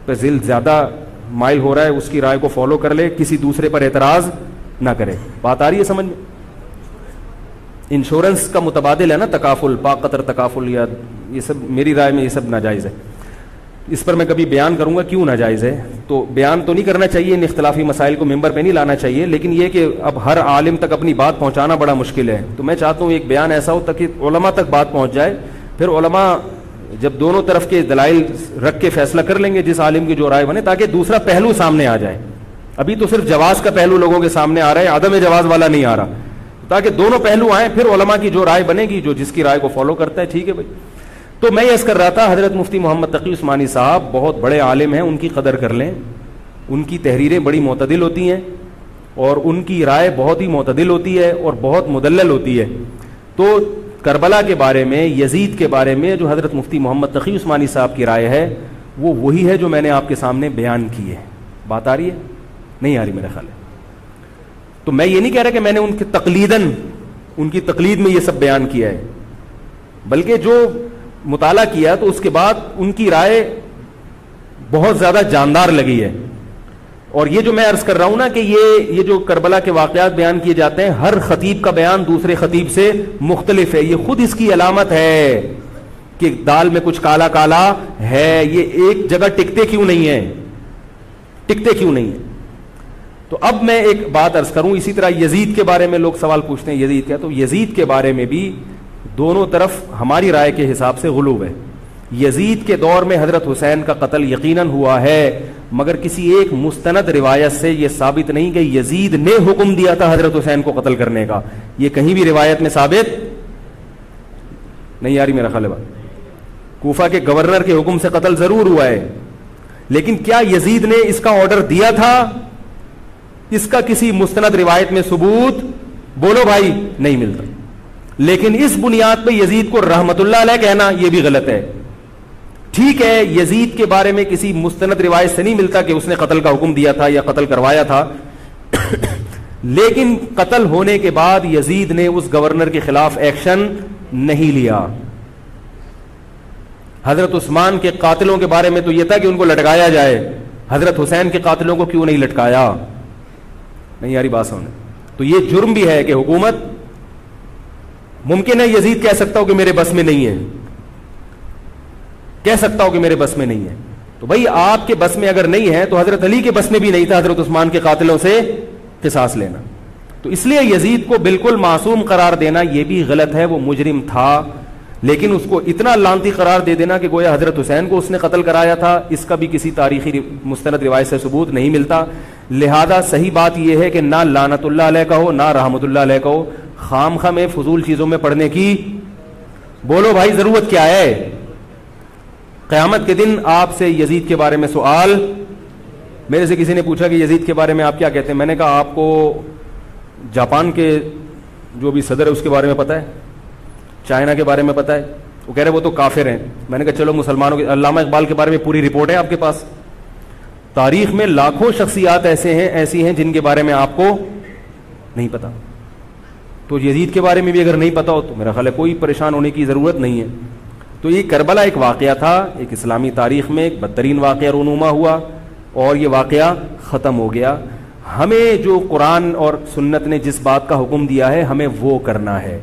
پہ ذل زیادہ مائل ہو رہا ہے اس کی رائے کو فالو کر لے، کسی دوسرے پر اعتراض نہ کرے. بات آ رہی ہے سمجھ میں؟ انشورنس کا متبادل ہے نا تکافل، پاک قطر تکافل، یا یہ سب میری رائے میں یہ سب ناجائز ہے. اس پر میں کبھی بیان کروں گا کیوں ناجائز ہے. تو بیان تو نہیں کرنا چاہیے، ان اختلافی مسائل کو ممبر پہ نہیں لانا چاہیے، لیکن یہ کہ اب ہر عالم تک اپنی بات پہنچانا بڑا مشکل ہے. تو میں چاہتا ہوں ایک بیان ایسا ہو تاکہ علماء تک بات پہنچ جائے. پھر علماء جب دونوں طرف کے دلائل رکھ کے فیصلہ کر لیں گے جس عالم کی جو رائے بنے، تاکہ دوسرا پہلو سامنے آ جائے. ابھی تو صرف جواز کا پہلو لوگوں کے سامنے آ رہا ہے، عدم جواز والا نہیں آ رہا. تاکہ دونوں پہلو آئیں، پھر علماء کی جو رائے بنے گی، جو جس کی رائے کو فالو کرتا ہے، ٹھیک ہے بھائی. تو میں یہ کر رہا تھا، حضرت مفتی محمد تقی عثمانی صاحب بہت بڑے عالم ہیں، ان کی قدر کر لیں. ان کی تحریریں بڑی معتدل ہوتی ہیں اور ان کی رائے بہت ہی معتدل ہوتی ہے اور بہت مدلل ہوتی ہے. تو کربلا کے بارے میں، یزید کے بارے میں جو حضرت مفتی محمد تقی عثمانی صاحب کی رائے ہے وہ وہی ہے جو میں نے آپ کے سامنے بیان کی ہے. بات آ رہی ہے؟ نہیں آ رہی میرا خیال ہے. تو میں یہ نہیں کہہ رہا کہ میں نے ان کی تقلید میں یہ سب بیان کیا ہے, بلکہ جو مطالعہ کیا تو اس کے بعد ان کی رائے بہت زیادہ جاندار لگی ہے. اور یہ جو میں عرض کر رہا ہوں نا کہ یہ جو کربلا کے واقعات بیان کیے جاتے ہیں, ہر خطیب کا بیان دوسرے خطیب سے مختلف ہے. یہ خود اس کی علامت ہے کہ دال میں کچھ کالا کالا ہے, یہ ایک جگہ ٹکتے کیوں نہیں ہیں. تو اب میں ایک بات عرض کروں, اسی طرح یزید کے بارے میں لوگ سوال پوچھتے ہیں یزید کیا, تو یزید کے بارے میں بھی دونوں طرف ہماری رائے کے حساب سے غلو ہے. یزید کے دور میں حضرت حسین کا قتل یقیناً ہوا ہے, مگر کسی ایک مستند روایت سے یہ ثابت نہیں کہ یزید نے حکم دیا تھا حضرت حسین کو قتل کرنے کا. یہ کہیں بھی روایت میں ثابت نہیں آ رہی میرا خیال ہے. کوفہ کے گورنر کے حکم سے قتل ضرور ہوا ہے, لیکن کیا یزید نے اس کا آرڈر دیا تھا؟ اس کا کسی مستند روایت میں ثبوت بولو بھائی نہیں ملتا. لیکن اس بنیاد پہ یزید کو رحمت اللہ علیہ کہنا یہ بھی غلط ہے. ٹھیک ہے, یزید کے بارے میں کسی مستند روایت سے نہیں ملتا کہ اس نے قتل کا حکم دیا تھا یا قتل کروایا تھا, لیکن قتل ہونے کے بعد یزید نے اس گورنر کے خلاف ایکشن نہیں لیا. حضرت عثمان کے قاتلوں کے بارے میں تو یہ تھا کہ ان کو لٹکایا جائے, حضرت حسین کے قاتلوں کو کیوں نہیں لٹکایا؟ نہیں یاری بات سمجھ. تو یہ جرم بھی ہے کہ حکومت, ممکن ہے یزید کہہ سکتا ہو کہ میرے بس میں نہیں ہے, کہہ سکتا ہو کہ میرے بس میں نہیں ہے. تو بھائی آپ کے بس میں اگر نہیں ہے تو حضرت علی کے بس میں بھی نہیں تھا حضرت عثمان کے قاتلوں سے قصاص لینا. تو اس لیے یزید کو بالکل معصوم قرار دینا یہ بھی غلط ہے. وہ مجرم تھا, لیکن اس کو اتنا لعنتی قرار دے دینا کہ گویا حضرت حسین کو اس نے قتل کرایا تھا, اس کا بھی کسی تاریخی مستند روایت سے ثبوت نہیں ملتا. لہذا صحیح بات یہ ہے کہ نہ لعنت اللہ علیہ کہو نہ رحمت اللہ علیہ کہو. خام خواہ میں فضول چیزوں میں پڑھنے کی بولو بھائی ضرورت کیا ہے؟ قیامت کے دن آپ سے یزید کے بارے میں سوال, میرے سے کسی نے پوچھا کہ یزید کے بارے میں آپ کیا کہتے ہیں. میں نے کہا آپ کو جاپان کے جو بھی صدر ہے اس کے بارے میں پتا ہے, چائنا کے بارے میں پتا ہے؟ وہ کہہ رہے وہ تو کافر ہیں. میں نے کہا چلو مسلمانوں کے, علامہ اقبال کے بارے میں پوری رپورٹ ہے آپ کے پاس. تاریخ میں لاکھوں شخصیات ایسی ہیں جن کے بارے میں آپ کو نہیں پتا. تو یزید کے بارے میں بھی اگر نہیں پتا ہو تو میرا خیال ہے کوئی پریشان ہونے کی ضرورت نہیں ہے. تو یہ کربلا ایک واقعہ تھا, ایک اسلامی تاریخ میں ایک بدترین واقعہ رونما ہوا اور یہ واقعہ ختم ہو گیا. ہمیں جو قرآن اور سنت نے جس بات کا حکم دیا ہے ہمیں وہ کرنا ہے.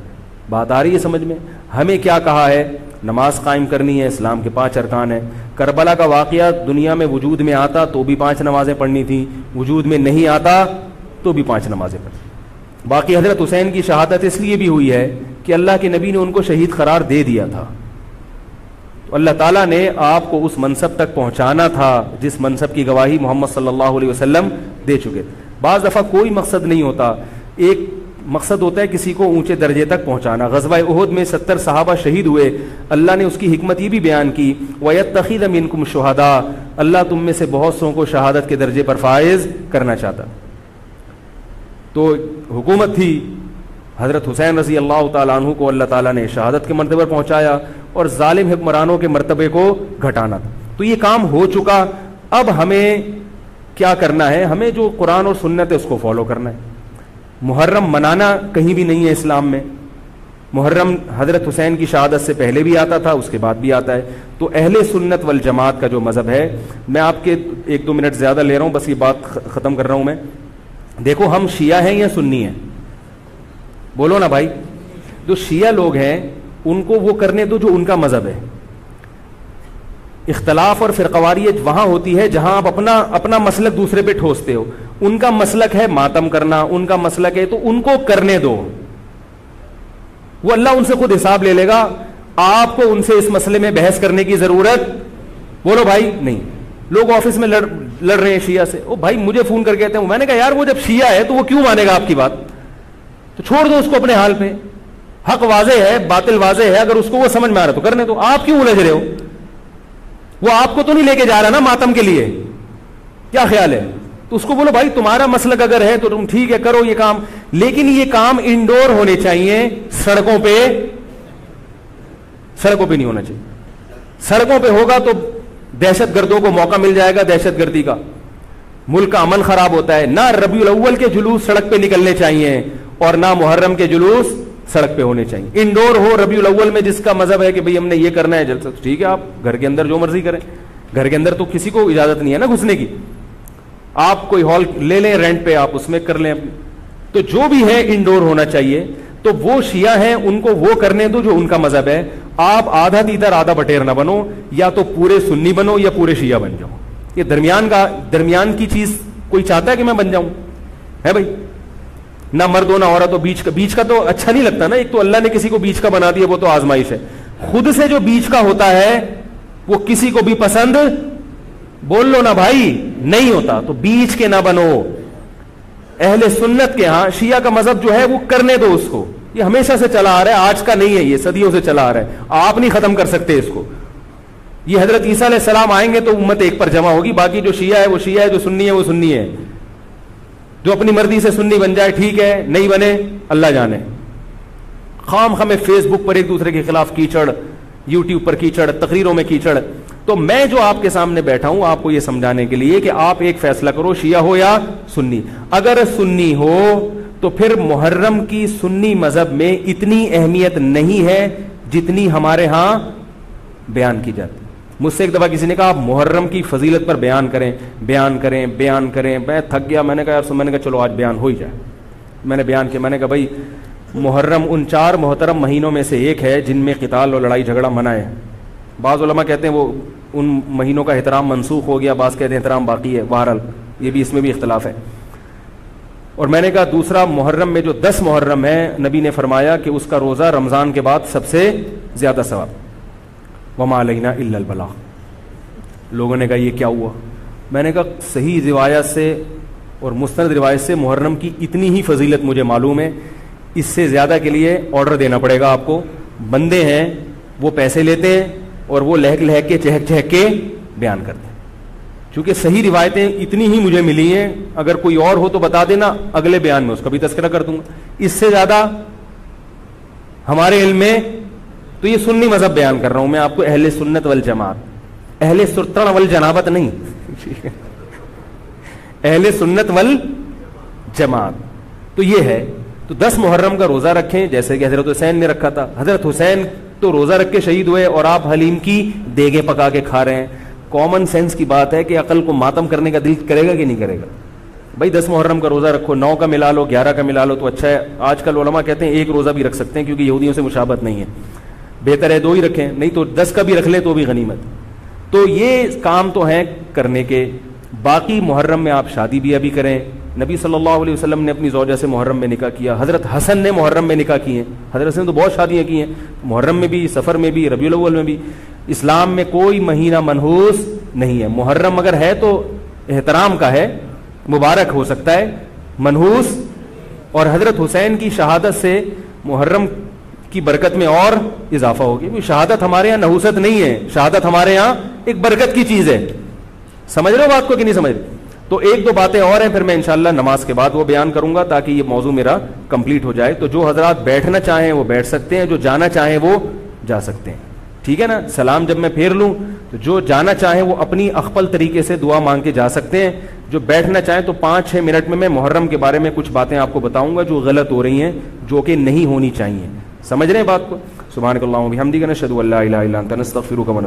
بات آ رہی ہے سمجھ میں؟ ہمیں کیا کہا ہے؟ نماز قائم کرنی ہے, اسلام کے 5 ارکان ہیں. کربلا کا واقعہ دنیا میں وجود میں آتا تو بھی 5 نمازیں پڑھنی تھیں, وجود میں نہیں آتا تو بھی 5 نمازیں پڑھنی. باقی حضرت حسین کی شہادت اس لیے بھی ہوئی ہے کہ اللہ کے نبی نے ان کو شہید قرار دے دیا تھا. تو اللہ تعالیٰ نے آپ کو اس منصب تک پہنچانا تھا جس منصب کی گواہی محمد صلی اللہ علیہ وسلم دے چکے. بعض دفعہ کوئی مقصد نہیں ہوتا, ایک مقصد ہوتا ہے کسی کو اونچے درجے تک پہنچانا. غزوہ احد میں 70 صحابہ شہید ہوئے, اللہ نے اس کی حکمت یہ بھی بیان کی وَيَتَّخِذَ مِنْكُمْ شُهَدَاءَ, اللہ تم میں سے بہت سو کو شہادت کے درجے پر فائز کرنا چاہتا. تو حکومت تھی, حضرت حسین رضی اللہ تعالیٰ عنہ کو اللہ تعالیٰ نے شہادت کے مرتبے پر پہنچایا اور ظالم حکمرانوں کے مرتبے کو گھٹانا تھا. تو یہ کام ہو چکا. اب ہمیں کیا کرنا ہے؟ ہمیں جو قرآن اور سنت ہے اس کو فالو کرنا ہے. محرم منانا کہیں بھی نہیں ہے اسلام میں. محرم حضرت حسین کی شہادت سے پہلے بھی آتا تھا, اس کے بعد بھی آتا ہے. تو اہل سنت والجماعت کا جو مذہب ہے, میں آپ کے 1-2 منٹ زیادہ لے رہا ہوں, بس یہ بات ختم کر رہا ہوں میں. دیکھو ہم شیعہ ہیں یا سنی ہیں؟ بولو نا بھائی. جو شیعہ لوگ ہیں ان کو وہ کرنے دو جو ان کا مذہب ہے. اختلاف اور فرقواریت وہاں ہوتی ہے جہاں آپ اپنا مسلک دوسرے پہ ٹھوستے ہو. ان کا مسلک ہے ماتم کرنا, ان کا مسلک ہے تو ان کو کرنے دو, وہ اللہ ان سے خود حساب لے لے گا. آپ کو ان سے اس مسئلے میں بحث کرنے کی ضرورت بولو بھائی نہیں. لوگ آفس میں لڑ رہے ہیں شیعہ سے, او بھائی مجھے فون کر کے کہتے ہیں, میں نے کہا یار وہ جب شیعہ ہے تو وہ کیوں مانے گا آپ کی بات؟ تو چھوڑ دو اس کو اپنے حال پہ. حق واضح ہے, باطل واضح ہے, اگر اس کو وہ سمجھ میں آ رہا تو کرنے دو. آپ کیوں الجھ رہے ہو؟ وہ آپ کو تو نہیں لے کے جا رہا نا ماتم کے لیے, کیا خیال ہے؟ تو اس کو بولو بھائی تمہارا مسلک اگر ہے تو تم ٹھیک ہے کرو یہ کام, لیکن یہ کام انڈور ہونے چاہیے, سڑکوں پہ نہیں ہونا چاہیے. سڑکوں پہ ہوگا تو دہشت گردوں کو موقع مل جائے گا دہشت گردی کا. ملک کا امن خراب ہوتا ہے. نہ ربیع الاول کے جلوس سڑک پہ نکلنے چاہیے اور نہ محرم کے جلوس سڑک پہ ہونے چاہیے. انڈور ہو ربیع الاول میں, جس کا مذہب ہے کہ بھئی ہم نے یہ کرنا ہے جلسہ, ٹھیک ہے, آپ گھر کے اندر جو مرضی کریں. گھر کے اندر تو کسی کو اجازت نہیں ہے نا گھسنے کی. آپ کوئی ہال لے لیں رینٹ پہ, آپ اس میں کر لیں. تو جو بھی ہے انڈور ہونا چاہیے. تو وہ شیعہ ہیں, ان کو وہ کرنے دو جو ان کا مذہب ہے. آپ آدھا تیتر آدھا بٹیر نہ بنو, یا تو پورے سنی بنو یا پورے شیعہ بن جاؤ. یہ درمیان کی چیز کوئی چاہتا ہے کہ میں بن جاؤں؟ ہے بھائی, نہ مرد ہو نہ عورت ہو. بیچ کا تو اچھا نہیں لگتا نا. ایک تو اللہ نے کسی کو بیچ کا بنا دیا, وہ تو آزمائش ہے. خود سے جو بیچ کا ہوتا ہے وہ کسی کو بھی پسند, بول لو نا بھائی, نہیں ہوتا. تو بیچ کے نہ بنو. اہل سنت کے ہاں شیعہ کا مذہب جو ہے وہ کرنے دو اس کو. یہ ہمیشہ سے چلا آ رہا ہے, آج کا نہیں ہے, یہ صدیوں سے چلا آ رہا ہے. آپ نہیں ختم کر سکتے اس کو. یہ حضرت عیسیٰ علیہ السلام آئیں گے تو امت ایک پر جمع ہوگی. باقی جو شیعہ ہے وہ شیعہ ہے, جو سنی ہے وہ سنی ہے. جو اپنی مرضی سے سنی بن جائے ٹھیک ہے, نہیں بنے اللہ جانے. خام خامے فیس بک پر ایک دوسرے کے خلاف کیچڑ, یوٹیوب پر کیچڑ, تقریروں میں کیچڑ. تو میں جو آپ کے سامنے بیٹھا ہوں آپ کو یہ سمجھانے کے لیے کہ آپ ایک فیصلہ کرو, شیعہ ہو یا سنی. اگر سنی ہو تو پھر محرم کی سنی مذہب میں اتنی اہمیت نہیں ہے جتنی ہمارے ہاں بیان کی جاتی. مجھ سے ایک دفعہ کسی نے کہا آپ محرم کی فضیلت پر بیان کریں. میں تھک گیا. میں نے کہا چلو آج بیان ہو ہی جائے. میں نے بیان کیا. میں نے کہا بھائی محرم ان 4 محترم مہینوں میں سے ایک ہے جن میں قتال اور لڑائی جھگڑا منع ہے. بعض علماء کہتے ہیں وہ ان مہینوں کا احترام منسوخ ہو گیا, بعض کہتے ہیں احترام باقی ہے. بہرحال یہ بھی, اس میں بھی اختلاف ہے. اور میں نے کہا دوسرا محرم میں جو 10 محرم ہے, نبی نے فرمایا کہ اس کا روزہ رمضان کے بعد سب سے زیادہ ثواب. وما علینا الا البلاغ. لوگوں نے کہا یہ کیا ہوا؟ میں نے کہا صحیح روایت سے اور مستند روایت سے محرم کی اتنی ہی فضیلت مجھے معلوم ہے. اس سے زیادہ کے لیے آرڈر دینا پڑے گا آپ کو. بندے ہیں وہ پیسے لیتے ہیں اور وہ لہک لہک کے چہک چہک کے بیان کرتے ہیں. چونکہ صحیح روایتیں اتنی ہی مجھے ملی ہیں, اگر کوئی اور ہو تو بتا دینا, اگلے بیان میں اس کا بھی تذکرہ کر دوں گا. اس سے زیادہ ہمارے علم میں تو یہ سنی مذہب بیان کر رہا ہوں میں آپ کو, اہل سنت والجماعت, اہل سرتن والجنابت نہیں, اہل سنت والجماعت. تو یہ ہے. تو 10 محرم کا روزہ رکھیں جیسے کہ حضرت حسین نے رکھا تھا. حضرت حسین تو روزہ رکھ کے شہید ہوئے اور آپ حلیم کی دیگیں پکا کے کھا رہے ہیں. کامن سینس کی بات ہے کہ عقل کو ماتم کرنے کا دل کرے گا کہ نہیں کرے گا؟ بھائی 10 محرم کا روزہ رکھو, 9 کا ملا لو, 11 کا ملا لو تو اچھا ہے. آج کل علماء کہتے ہیں ایک روزہ بھی رکھ سکتے ہیں کیونکہ یہودیوں سے مشابہت نہیں ہے. بہتر ہے 2 ہی رکھیں, نہیں تو 10 کا بھی رکھ لیں تو بھی غنیمت. تو یہ کام تو ہیں کرنے کے. باقی محرم میں آپ شادی بھی ابھی کریں. نبی صلی اللہ علیہ وسلم نے اپنی زوجہ سے محرم میں نکاح کیا. حضرت حسن نے محرم میں نکاح کیے. حضرت حسن تو بہت شادیاں کی ہیں, محرم میں بھی, سفر میں بھی, ربیع الاول میں بھی. اسلام میں کوئی مہینہ منحوس نہیں ہے. محرم اگر ہے تو احترام کا ہے, مبارک ہو سکتا ہے, منحوس. اور حضرت حسین کی شہادت سے محرم کی برکت میں اور اضافہ ہو گیا. شہادت ہمارے یہاں نحوست نہیں ہے, شہادت ہمارے یہاں ایک برکت کی چیز ہے. سمجھ رہے ہو بات کو کہ نہیں سمجھ رہے؟ تو 1-2 باتیں اور ہیں, پھر میں انشاءاللہ نماز کے بعد وہ بیان کروں گا تاکہ یہ موضوع میرا کمپلیٹ ہو جائے. تو جو حضرات بیٹھنا چاہیں وہ بیٹھ سکتے ہیں, جو جانا چاہیں وہ جا سکتے ہیں. ٹھیک ہے نا؟ سلام جب میں پھیر لوں تو جو جانا چاہیں وہ اپنی اخپل طریقے سے دعا مانگ کے جا سکتے ہیں. جو بیٹھنا چاہیں تو 5-6 منٹ میں محرم کے بارے میں کچھ باتیں آپ کو بتاؤں گا جو غلط ہو رہی ہیں, جو کہ نہیں ہونی چاہیے. سمجھ رہے ہیں بات کو؟ سبحانک اللہم و بحمدک نشہد ان لا الہ الا انت نستغفرک.